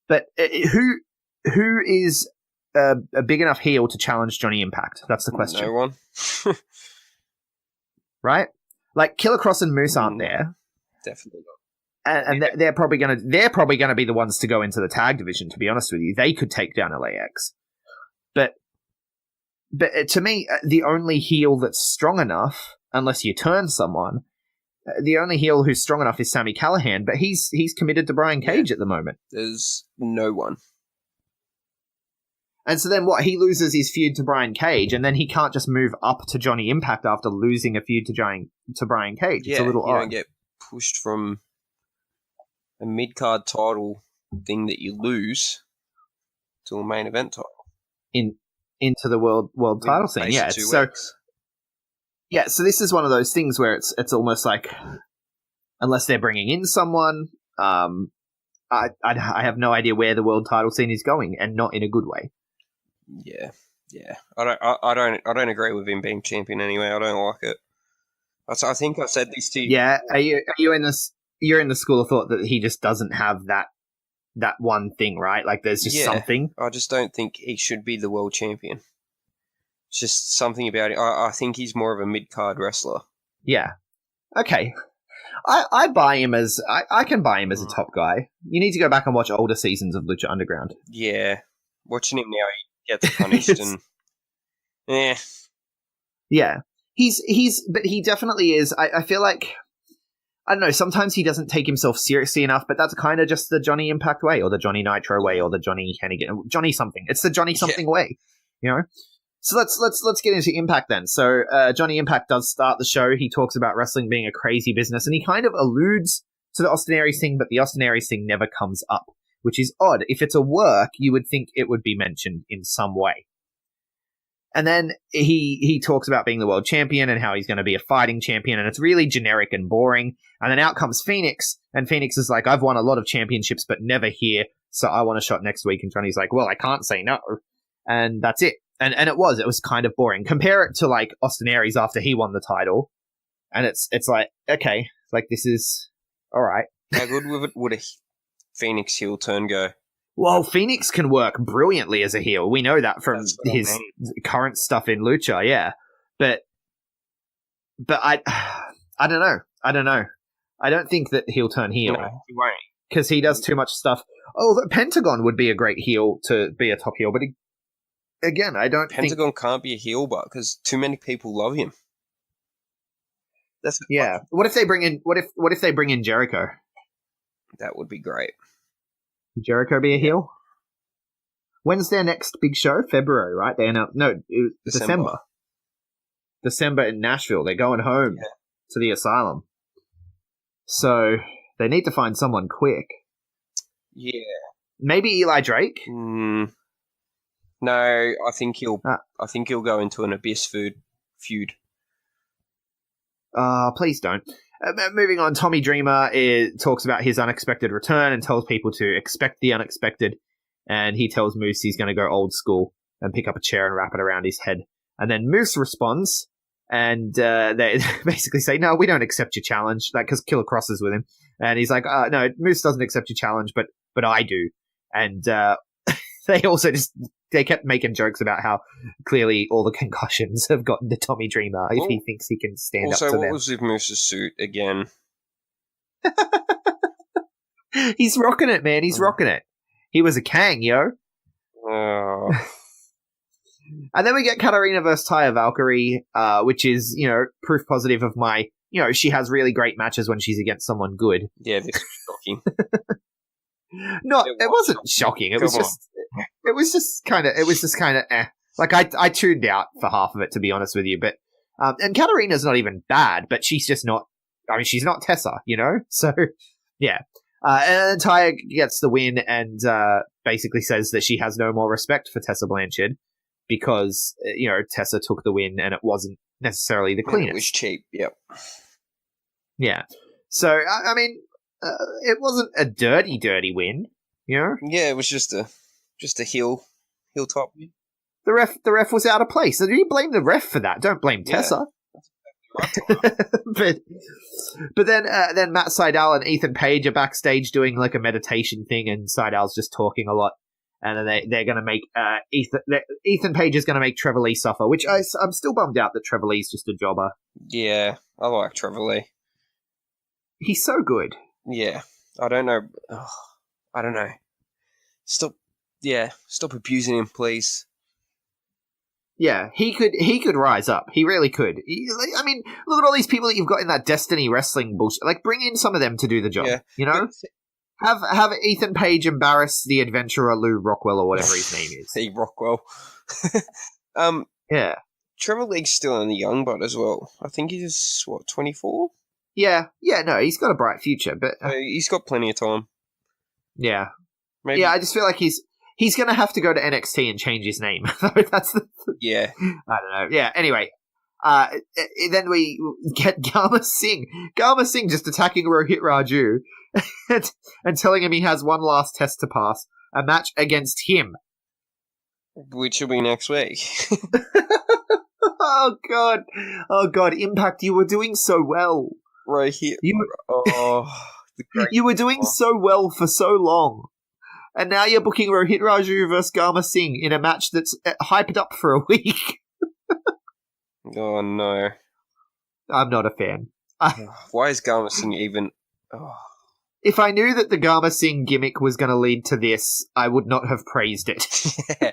But who is a big enough heel to challenge Johnny Impact? That's the question. No one. Right? Like, Killer Cross and Moose aren't there. Definitely not. And they're probably gonna be the ones to go into the tag division. To be honest with you, they could take down LAX. But to me, the only heel that's strong enough, unless you turn someone, the only heel who's strong enough is Sami Callihan. But he's committed to Brian Cage at the moment. There's no one. And so then what? He loses his feud to Brian Cage, and then he can't just move up to Johnny Impact after losing a feud to Brian Cage. It's a little odd. You don't get pushed from a mid-card title thing that you lose to a main event title. Into the world title scene. Yeah, so this is one of those things where it's almost like, unless they're bringing in someone, I have no idea where the world title scene is going, and not in a good way. Yeah. I don't agree with him being champion anyway. I don't like it. I think I said this to you. Yeah, are you in this? You're in the school of thought that he just doesn't have that one thing, right? Like, there's just something. I just don't think he should be the world champion. It's just something about it. I think he's more of a mid-card wrestler. Yeah. Okay. I buy him as I can buy him as a top guy. You need to go back and watch older seasons of Lucha Underground. Yeah, watching him now, he gets punished and yeah. But he definitely is. I feel like, I don't know, sometimes he doesn't take himself seriously enough, but that's kind of just the Johnny Impact way, or the Johnny Nitro way, or the Johnny Hennigan, Johnny something. It's the Johnny something way, you know? So let's get into Impact then. So Johnny Impact does start the show. He talks about wrestling being a crazy business, and he kind of alludes to the Austin Aries thing, but the Austin Aries thing never comes up, which is odd. If it's a work, you would think it would be mentioned in some way. And then he talks about being the world champion and how he's going to be a fighting champion, and it's really generic and boring. And then out comes Phoenix, and Phoenix is like, I've won a lot of championships, but never here, so I want a shot next week. And Johnny's like, well, I can't say no. And that's it. And it was kind of boring. Compare it to, like, Austin Aries after he won the title, and it's like, okay, like, this is all right. How good would a Phoenix heel turn go? Well, Phoenix can work brilliantly as a heel. We know that from his current stuff in Lucha, yeah. But I don't know. I don't think that he'll turn heel. No, he won't. Because he does too much stuff. Oh, the Pentagon would be a great heel to be a top heel, but again, I don't think... Pentagon can't be a heel, but because too many people love him. What if they bring in Jericho? That would be great. Jericho be a heel? When's their next big show? February, right? They announced December. December in Nashville. They're going home to the asylum. So they need to find someone quick. Yeah. Maybe Eli Drake? No, I think he'll go into an Abyss feud. Please don't. Moving on, Tommy Dreamer talks about his unexpected return and tells people to expect the unexpected. And he tells Moose he's going to go old school and pick up a chair and wrap it around his head. And then Moose responds, and they basically say, no, we don't accept your challenge, because Killer Cross is with him. And he's like, no, Moose doesn't accept your challenge, but I do. And they also just they kept making jokes about how clearly all the concussions have gotten to Tommy Dreamer if he thinks he can stand up to Also, them. what was with Moose's suit again? He's rocking it, man. He's rocking it. He was a Kang, yo. Oh. And then we get Katarina versus Taya Valkyrie, which is, proof positive of my, she has really great matches when she's against someone good. Yeah, this was shocking. It wasn't shocking. It was just kind of eh. Like I tuned out for half of it, to be honest with you. But and Katarina's not even bad, but she's just not. I mean, she's not Tessa, So yeah. And Taya gets the win and basically says that she has no more respect for Tessa Blanchard because Tessa took the win and it wasn't necessarily the cleanest. It was cheap. Yep. Yeah. So I mean. It wasn't a dirty win, Yeah, it was just a heel top win. The ref was out of place. So do you blame the ref for that? Don't blame Tessa. but then Matt Sydal and Ethan Page are backstage doing like a meditation thing, and Sydal's just talking a lot. And then they're going to make Ethan Page is going to make Trevor Lee suffer, which I'm still bummed out that Trevor Lee's just a jobber. Yeah, I like Trevor Lee. He's so good. Yeah, I don't know. I don't know. Stop abusing him, please. Yeah, he could rise up. He really could. I mean, look at all these people that you've got in that Destiny wrestling bullshit. Like, bring in some of them to do the job. Yeah. Have Ethan Page embarrass the adventurer Lou Rockwell or whatever his name is. Hey, Rockwell. Yeah. Trevor Lee's still in the young butt as well. I think he's 24. Yeah, no, he's got a bright future, but he's got plenty of time. Yeah, maybe. Yeah. I just feel like he's going to have to go to NXT and change his name. That's yeah. I don't know. Yeah. Anyway, then we get Garma Singh. Garma Singh just attacking Rohit Raju and telling him he has one last test to pass, a match against him, which will be next week. Oh God! Impact, you were doing so well. Right here. You were doing so well for so long. And now you're booking Rohit Raju versus Garma Singh in a match that's hyped up for a week. Oh, no. I'm not a fan. Why is Garma Singh even... Oh. If I knew that the Garma Singh gimmick was going to lead to this, I would not have praised it. Yeah.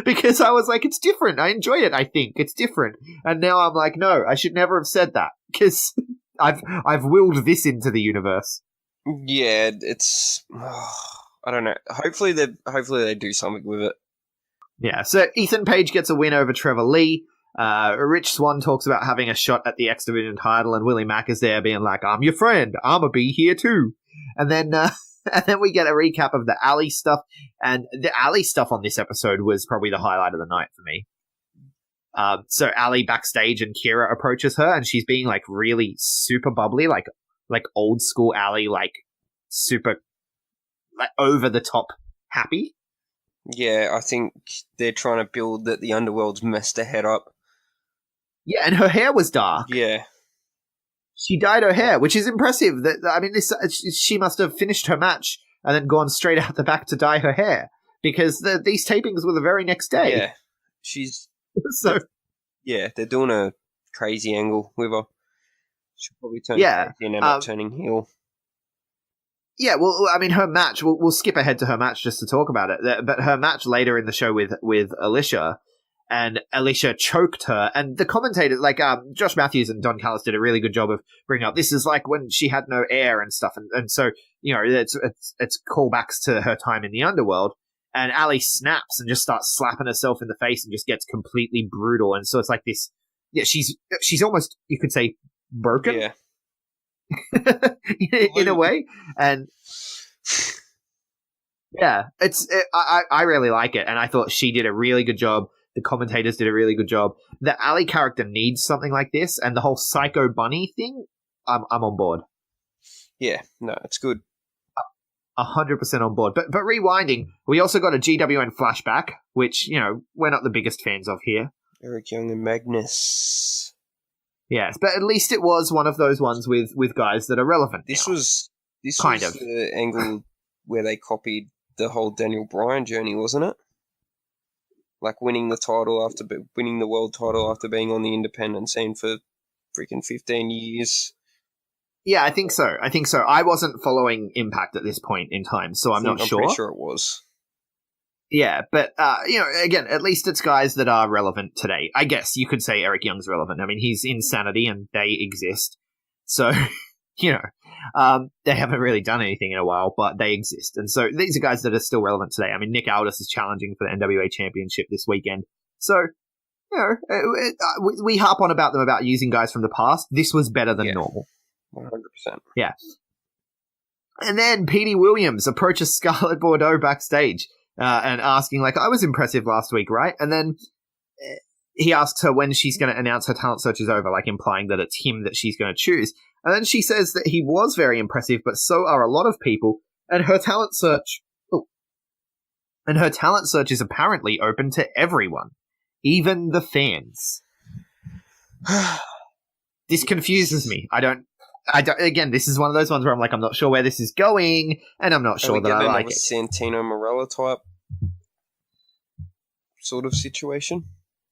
Because I was like, it's different. I enjoy it, I think. It's different. And now I'm like, no, I should never have said that. Because I've willed this into the universe. Yeah, it's... I don't know. Hopefully they do something with it. Yeah, so Ethan Page gets a win over Trevor Lee. Rich Swann talks about having a shot at the X Division title, and Willie Mack is there being like, I'm your friend. I'ma be here too. And then we get a recap of the Ali stuff. And the Ali stuff on this episode was probably the highlight of the night for me. So Ali backstage and Kira approaches her, and she's being like really super bubbly, like old school Ali, like super like over the top happy. Yeah, I think they're trying to build that the underworld's messed her head up. Yeah, and her hair was dark. Yeah. She dyed her hair, which is impressive. She must have finished her match and then gone straight out the back to dye her hair, because these tapings were the very next day. Yeah, she's so. Yeah, they're doing a crazy angle with her. She'll probably turn crazy and end up turning heel. Yeah, well, I mean, her match. We'll skip ahead to her match just to talk about it. But her match later in the show with Alicia. And Alicia choked her, and the commentators, like Josh Matthews and Don Callis, did a really good job of bringing up. This is like when she had no air and stuff, and so it's callbacks to her time in the underworld. And Ali snaps and just starts slapping herself in the face and just gets completely brutal. And so it's like this. Yeah, she's almost, you could say, broken. Yeah, in a way, and yeah, I really like it, and I thought she did a really good job. The commentators did a really good job. The Ali character needs something like this, and the whole Psycho Bunny thing, I'm on board. Yeah, no, it's good. 100% on board. But rewinding, we also got a GWN flashback, which, we're not the biggest fans of here. Eric Young and Magnus. Yes, but at least it was one of those ones with guys that are relevant. This now. was kind of the angle where they copied the whole Daniel Bryan journey, wasn't it? Like winning the world title after being on the independent scene for freaking 15 years. Yeah, I think so. I wasn't following Impact at this point in time, so I'm not sure. I'm pretty sure it was. Yeah, but, again, at least it's guys that are relevant today. I guess you could say Eric Young's relevant. I mean, he's Insanity and they exist. So, they haven't really done anything in a while, but they exist. And so these are guys that are still relevant today. I mean, Nick Aldis is challenging for the NWA Championship this weekend. So, we harp on about them about using guys from the past. This was better than normal. 100%. Yeah. And then Petey Williams approaches Scarlett Bordeaux backstage and asking, like, I was impressive last week, right? And then he asks her when she's going to announce her talent search is over, like implying that it's him that she's going to choose. And then she says that he was very impressive, but so are a lot of people. And her talent search... is apparently open to everyone, even the fans. This confuses me. I don't. Again, this is one of those ones where I'm like, I'm not sure where this is going, and I'm not sure that I like it. Santino Marella type sort of situation,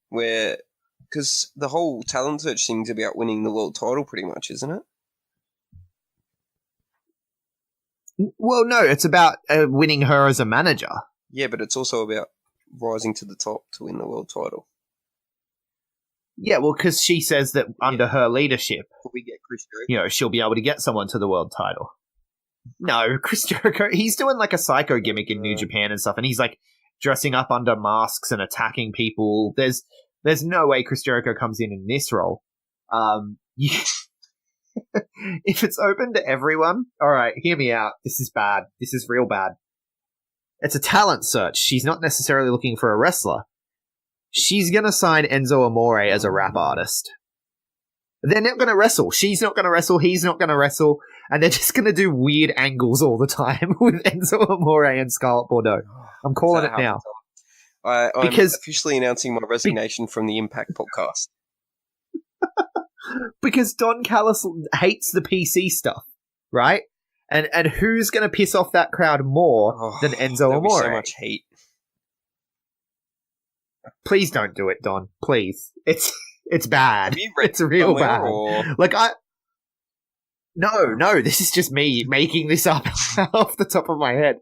where because the whole talent search thing's about winning the world title, pretty much, isn't it? Well, no, it's about winning her as a manager. Yeah, but it's also about rising to the top to win the world title. Yeah, well, because she says that under her leadership, we get Chris Jericho. She'll be able to get someone to the world title. No, Chris Jericho, he's doing like a psycho gimmick in New Japan and stuff, and he's like dressing up under masks and attacking people. There's no way Chris Jericho comes in this role. If it's open to everyone, all right, hear me out. This is bad. This is real bad. It's a talent search. She's not necessarily looking for a wrestler. She's going to sign Enzo Amore as a rap artist. They're not going to wrestle. She's not going to wrestle. He's not going to wrestle. And they're just going to do weird angles all the time with Enzo Amore and Scarlett Bordeaux. I'm calling it now. I'm officially announcing my resignation from the Impact podcast. Because Don Callis hates the PC stuff, right? And who's going to piss off that crowd more than Enzo Amore? So much hate. Please don't do it, Don. Please. It's bad. It's real bad. Or... No, this is just me making this up off the top of my head.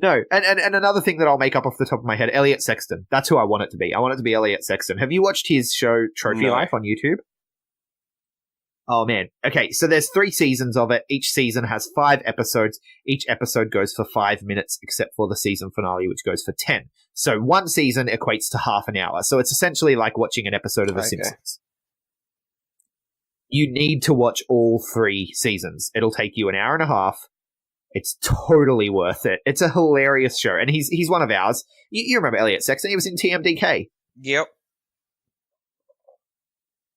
No, and another thing that I'll make up off the top of my head, Elliot Sexton. That's who I want it to be. I want it to be Elliot Sexton. Have you watched his show Trophy Life on YouTube? Oh, man. Okay, so there's 3 seasons of it. Each season has 5 episodes. Each episode goes for 5 minutes, except for the season finale, which goes for 10. So one season equates to half an hour. So it's essentially like watching an episode of The Simpsons. You need to watch all 3 seasons. It'll take you an hour and a half. It's totally worth it. It's a hilarious show. And he's one of ours. You remember Elliot Sexton? He was in TMDK. Yep.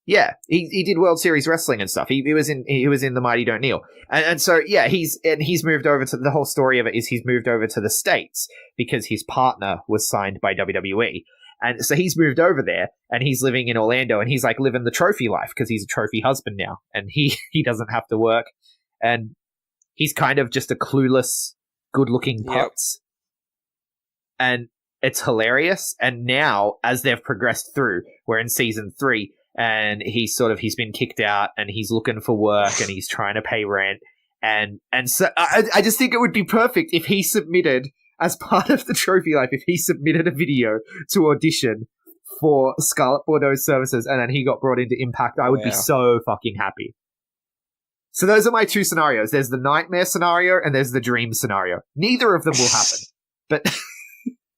Yeah, he did World Series Wrestling and stuff. He was in the Mighty Don't Kneel, and so yeah, he's moved over to the whole story of it is he's moved over to the States because his partner was signed by WWE, and so he's moved over there and he's living in Orlando and he's like living the trophy life because he's a trophy husband now and he doesn't have to work and he's kind of just a clueless, good-looking putz, and it's hilarious. And now as they've progressed through, we're in season 3. And he's been kicked out and he's looking for work and he's trying to pay rent. And so I just think it would be perfect if he submitted, as part of the Trophy Life, if he submitted a video to audition for Scarlett Bordeaux's services and then he got brought into Impact. I would be so fucking happy. So those are my 2 scenarios. There's the nightmare scenario and there's the dream scenario. Neither of them will happen.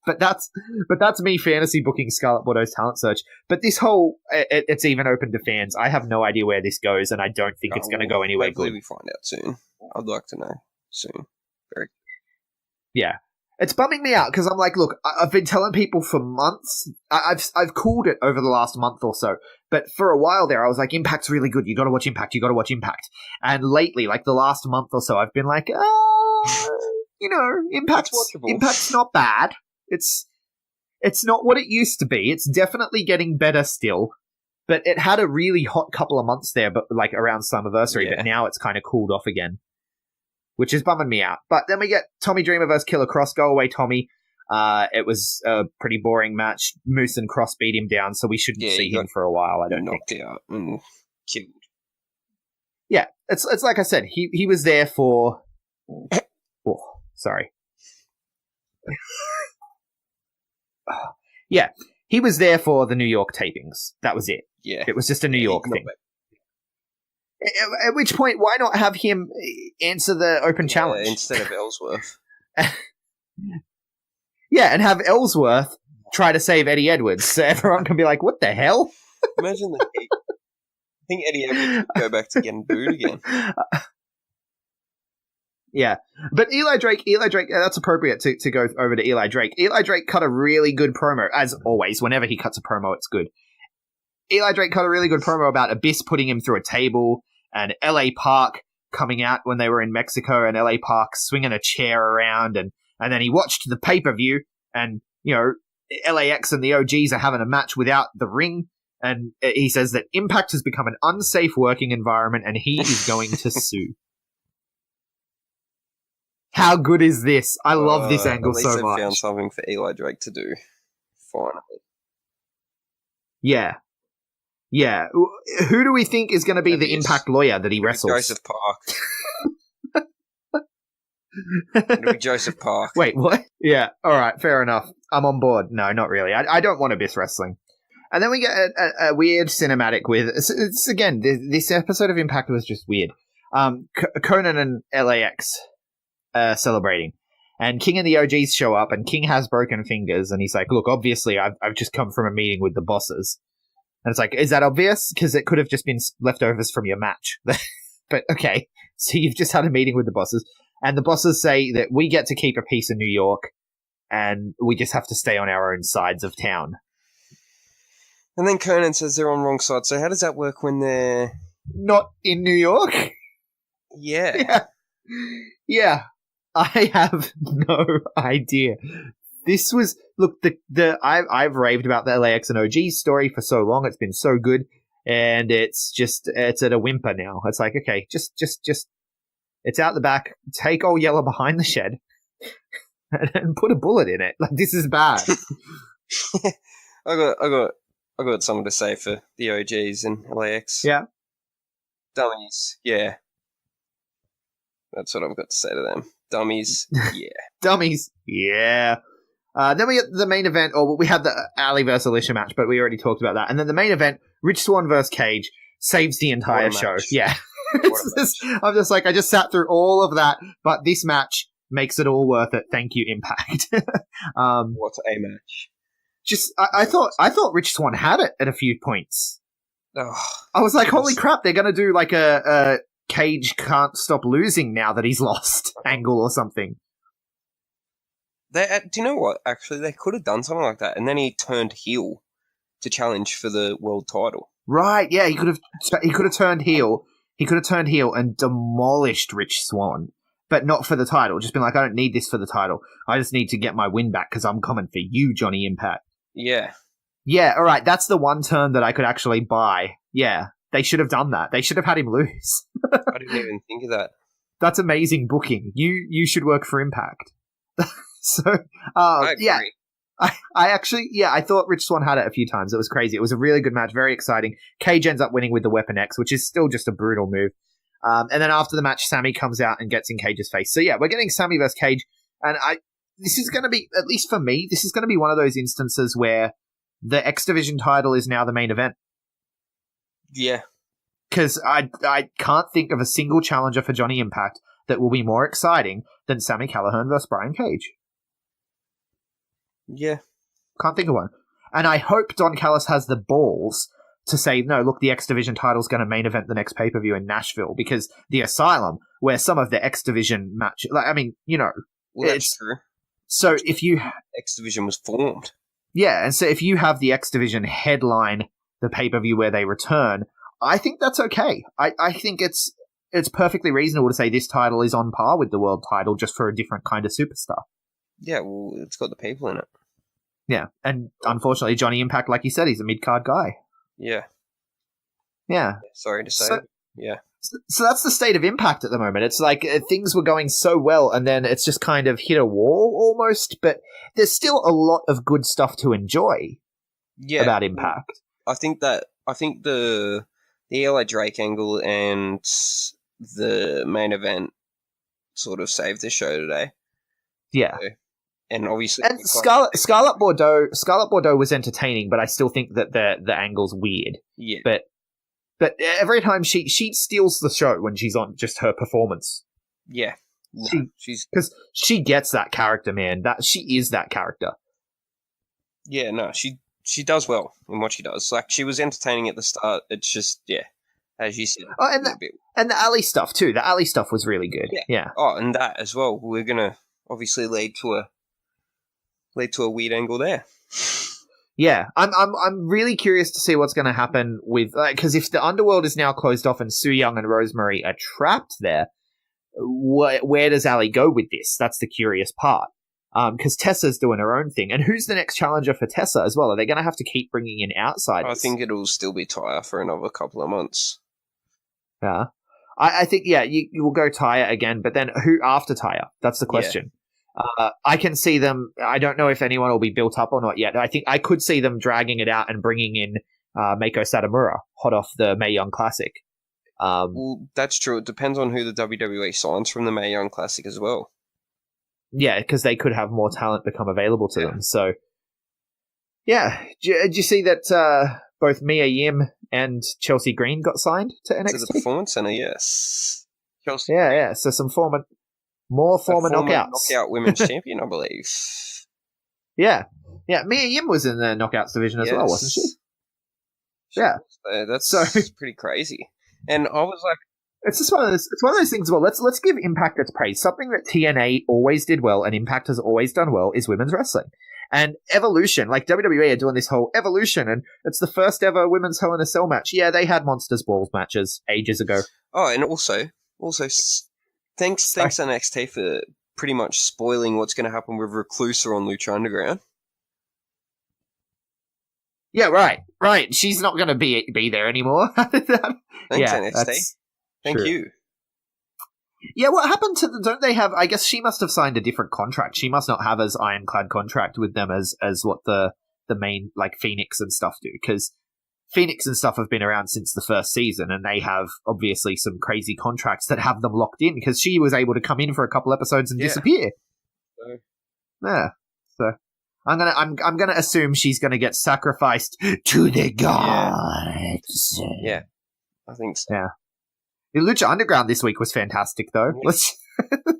But that's me fantasy booking Scarlett Bordeaux's talent search. But this whole, it's even open to fans. I have no idea where this goes, and I don't think it's going to go anywhere good. We find out soon. I'd like to know soon. Very. Yeah, it's bumming me out because I'm like, look, I've been telling people for months. I've called it over the last month or so. But for a while there, I was like, Impact's really good. You got to watch Impact. You got to watch Impact. And lately, like the last month or so, I've been like, Impact's not bad. It's not what it used to be. It's definitely getting better still, but it had a really hot couple of months there, but like around Summerversary, but now it's kind of cooled off again, which is bumming me out. But then we get Tommy Dreamer versus Killer Cross. Go away, Tommy. It was a pretty boring match. Moose and Cross beat him down, so we shouldn't see him for a while, I don't think. Knocked out and killed. Yeah, it's like I said, he was there for... Oh, sorry. Yeah, he was there for the New York tapings. That was it. Yeah. It was just a New York thing. At which point, why not have him answer the open challenge? Instead of Ellsworth. Yeah, and have Ellsworth try to save Eddie Edwards, so everyone can be like, what the hell? Imagine the heat. I think Eddie Edwards would go back to getting booed again. Yeah, but Eli Drake, that's appropriate to go over to Eli Drake. Eli Drake cut a really good promo, as always. Whenever he cuts a promo, it's good. Eli Drake cut a really good promo about Abyss putting him through a table, and LA Park coming out when they were in Mexico, and LA Park swinging a chair around, and then he watched the pay-per-view, and, you know, LAX and the OGs are having a match without the ring, and he says that Impact has become an unsafe working environment, and he is going to sue. How good is this? I love this angle so much. At least they found something for Eli Drake to do. Finally. Yeah. Yeah. Who do we think is going to be the Impact lawyer that he wrestles? Joseph Park. It'll be Joseph Park. Wait, what? Yeah. All right. Fair enough. I'm on board. No, not really. I don't want Abyss wrestling. And then we get a weird cinematic with... It's again, this episode of Impact was just weird. Conan and LAX celebrating. And King and the OGs show up, and King has broken fingers, and he's like, look, obviously, I've just come from a meeting with the bosses. And it's like, is that obvious? Because it could have just been leftovers from your match. But okay, so you've just had a meeting with the bosses, and the bosses say that we get to keep a piece of New York, and we just have to stay on our own sides of town. And then Conan says they're on wrong side. So how does that work when they're... Not in New York? Yeah. Yeah. I have no idea. This was... Look, I've raved about the LAX and OG story for so long. It's been so good. And it's at a whimper now. It's like, okay, just... It's out the back. Take old Yellow behind the shed. And put a bullet in it. Like, this is bad. I got something to say for the OGs and LAX. Yeah. Dummies. Yeah. That's what I've got to say to them. Dummies. Yeah. Dummies. Yeah. Then we get the main event, or we had the Ali versus Alicia match, but we already talked about that. And then the main event, Rich Swann versus Cage, saves the entire show. Yeah. I'm just like, I just sat through all of that, but this match makes it all worth it. Thank you, Impact. What a match. I thought Rich Swann had it at a few points. Oh, I was like, holy crap, they're going to do like a Cage can't stop losing now that he's lost angle or something. Do you know what? Actually, they could have done something like that, and then he turned heel to challenge for the world title. Right? Yeah, he could have turned heel. He could have turned heel and demolished Rich Swann, but not for the title. Just been like, I don't need this for the title. I just need to get my win back because I'm coming for you, Johnny Impact. Yeah. Yeah. All right. That's the one turn that I could actually buy. Yeah. They should have done that. They should have had him lose. I didn't even think of that. That's amazing booking. You should work for Impact. So, I agree. Yeah. I thought Rich Swann had it a few times. It was crazy. It was a really good match, very exciting. Cage ends up winning with the Weapon X, which is still just a brutal move. And then after the match, Sammy comes out and gets in Cage's face. So yeah, we're getting Sammy versus Cage, and this is going to be, at least for me, this is going to be one of those instances where the X Division title is now the main event. Yeah. Because I can't think of a single challenger for Johnny Impact that will be more exciting than Sami Callihan versus Brian Cage. Yeah. Can't think of one. And I hope Don Callis has the balls to say, no, look, the X Division title's going to main event the next pay-per-view in Nashville, because the Asylum, where some of the X Division match, like, I mean, you know. Well, that's true. So if you... X Division was formed. Yeah, and so if you have the X Division headline the pay-per-view where they return, I think that's okay. I think it's perfectly reasonable to say this title is on par with the world title, just for a different kind of superstar. Yeah, well, it's got the people in it. Yeah, and unfortunately, Johnny Impact, like you said, he's a mid-card guy. Yeah. Yeah. Sorry to say. So, yeah. So that's the state of Impact at the moment. It's like things were going so well, and then it's just kind of hit a wall almost. But there's still a lot of good stuff to enjoy about Impact. I think the Eli Drake angle and the main event sort of saved the show today. Yeah. So, and obviously, and Scarlett Bordeaux was entertaining, but I still think that the angle's weird. Yeah. But every time she steals the show when she's on just her performance. Yeah. No, she's because she gets that character, man. That she is that character. Yeah, no, she does well in what she does. Like, she was entertaining at the start. It's just, as you said. Oh, and the alley stuff too. The alley stuff was really good. Yeah. Oh, and that as well. We're gonna obviously lead to a weird angle there. Yeah, I'm really curious to see what's going to happen with, because if the underworld is now closed off and Su Yung and Rosemary are trapped there, where does Ali go with this? That's the curious part. Because Tessa's doing her own thing, and who's the next challenger for Tessa as well? Are they going to have to keep bringing in outsiders? I think it'll still be Tyre for another couple of months. Yeah, I think you will go Tyre again, but then who after Tyre? That's the question. I can see them. I don't know if anyone will be built up or not yet. I think I could see them dragging it out and bringing in Meiko Satomura, hot off the Mae Young Classic. Well, that's true. It depends on who the WWE signs from the Mae Young Classic as well. Yeah, because they could have more talent become available to them. So, yeah. Did you see that both Mia Yim and Chelsea Green got signed to NXT? To the Performance Center, yes. Chelsea. Yeah. So some former knockouts. Knockout women's champion, I believe. Yeah. Mia Yim was in the knockouts division as well, wasn't she? Yeah. That's pretty crazy. And I was like, it's just one of those things. Well, let's give Impact its praise. Something that TNA always did well and Impact has always done well is women's wrestling. And Evolution, like WWE are doing this whole Evolution, and it's the first ever women's Hell in a Cell match. Yeah, they had Monsters Balls matches ages ago. Oh, and also, thanks NXT for pretty much spoiling what's going to happen with Reclusa on Lucha Underground. Yeah, right. She's not going to be there anymore. Thanks, NXT. Thank you. Yeah, what happened to don't they have, I guess she must have signed a different contract. She must not have as ironclad contract with them as what the main, like, Phoenix and stuff do, because Phoenix and stuff have been around since the first season, and they have obviously some crazy contracts that have them locked in, because she was able to come in for a couple episodes and disappear. Yeah. So I'm gonna assume she's gonna get sacrificed to the gods. Yeah. I think so. Yeah. The Lucha Underground this week was fantastic, though.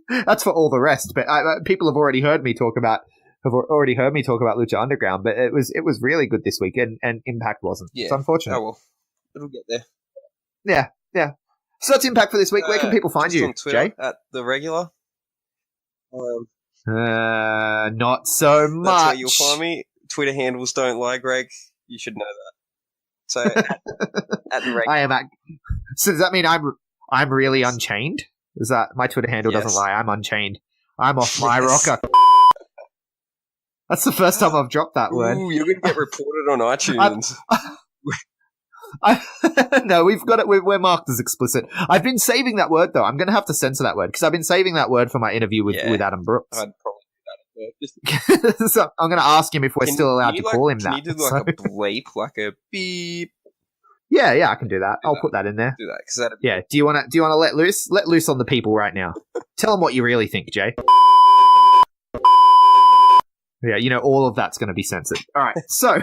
That's for all the rest. But people have already heard me talk about Lucha Underground. But it was really good this week, and Impact wasn't. Yeah. It's unfortunate. Oh well, it'll get there. Yeah. So that's Impact for this week. Where can people find you, on Twitter, Jay? At the regular. Not so much. That's where you'll find me. Twitter handles don't lie, Greg. You should know that. So at the regular. I am at. So does that mean I'm really unchained? Is that my Twitter handle doesn't lie? I'm unchained. I'm off my rocker. That's the first time I've dropped that word. Ooh, you're gonna get reported on iTunes. No, we've got it. We're marked as explicit. I've been saving that word though. I'm gonna have to censor that word because I've been saving that word for my interview with Adam Brooks. I'd probably do that as well. So I'm gonna ask him if we're still allowed to call him that. Can you do like a bleep, like a beep? Yeah, I can do that. I'll put that in there. Do that, because yeah. Do you want to let loose? Let loose on the people right now. Tell them what you really think, Jay. Yeah, all of that's going to be censored. All right, so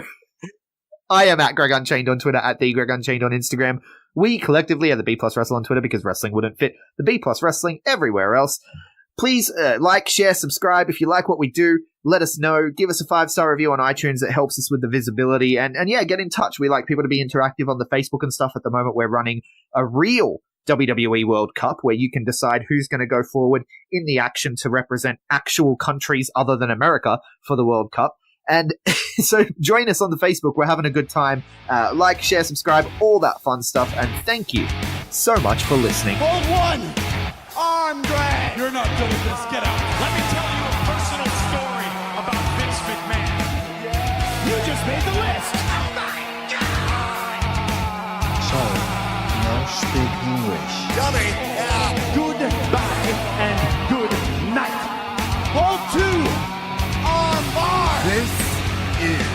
I am at Greg Unchained on Twitter, at the Greg Unchained on Instagram. We collectively are the B Plus Wrestle on Twitter because wrestling wouldn't fit the B Plus Wrestling everywhere else. Please like, share, subscribe. If you like what we do, let us know. Give us a 5-star review on iTunes. It helps us with the visibility. And yeah, get in touch. We like people to be interactive on the Facebook and stuff. At the moment, we're running a real WWE World Cup where you can decide who's going to go forward in the action to represent actual countries other than America for the World Cup. And so join us on the Facebook. We're having a good time. Like, share, subscribe, all that fun stuff. And thank you so much for listening. Hold one. Arm drag. You're not done with this. Get out. Let me tell you a personal story about Vince McMahon. You just made the list. Oh my God. So, speak English. Dummy. Yeah. Goodbye and good night. Hold two. Arm bar. This is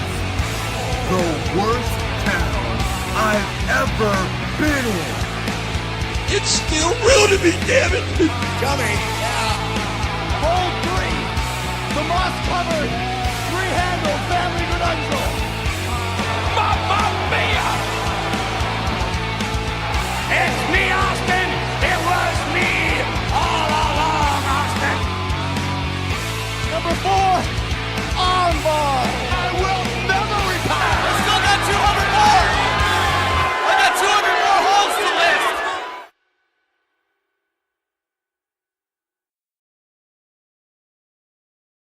the worst town I've ever been in. It's still real to me, damn it. Dummy.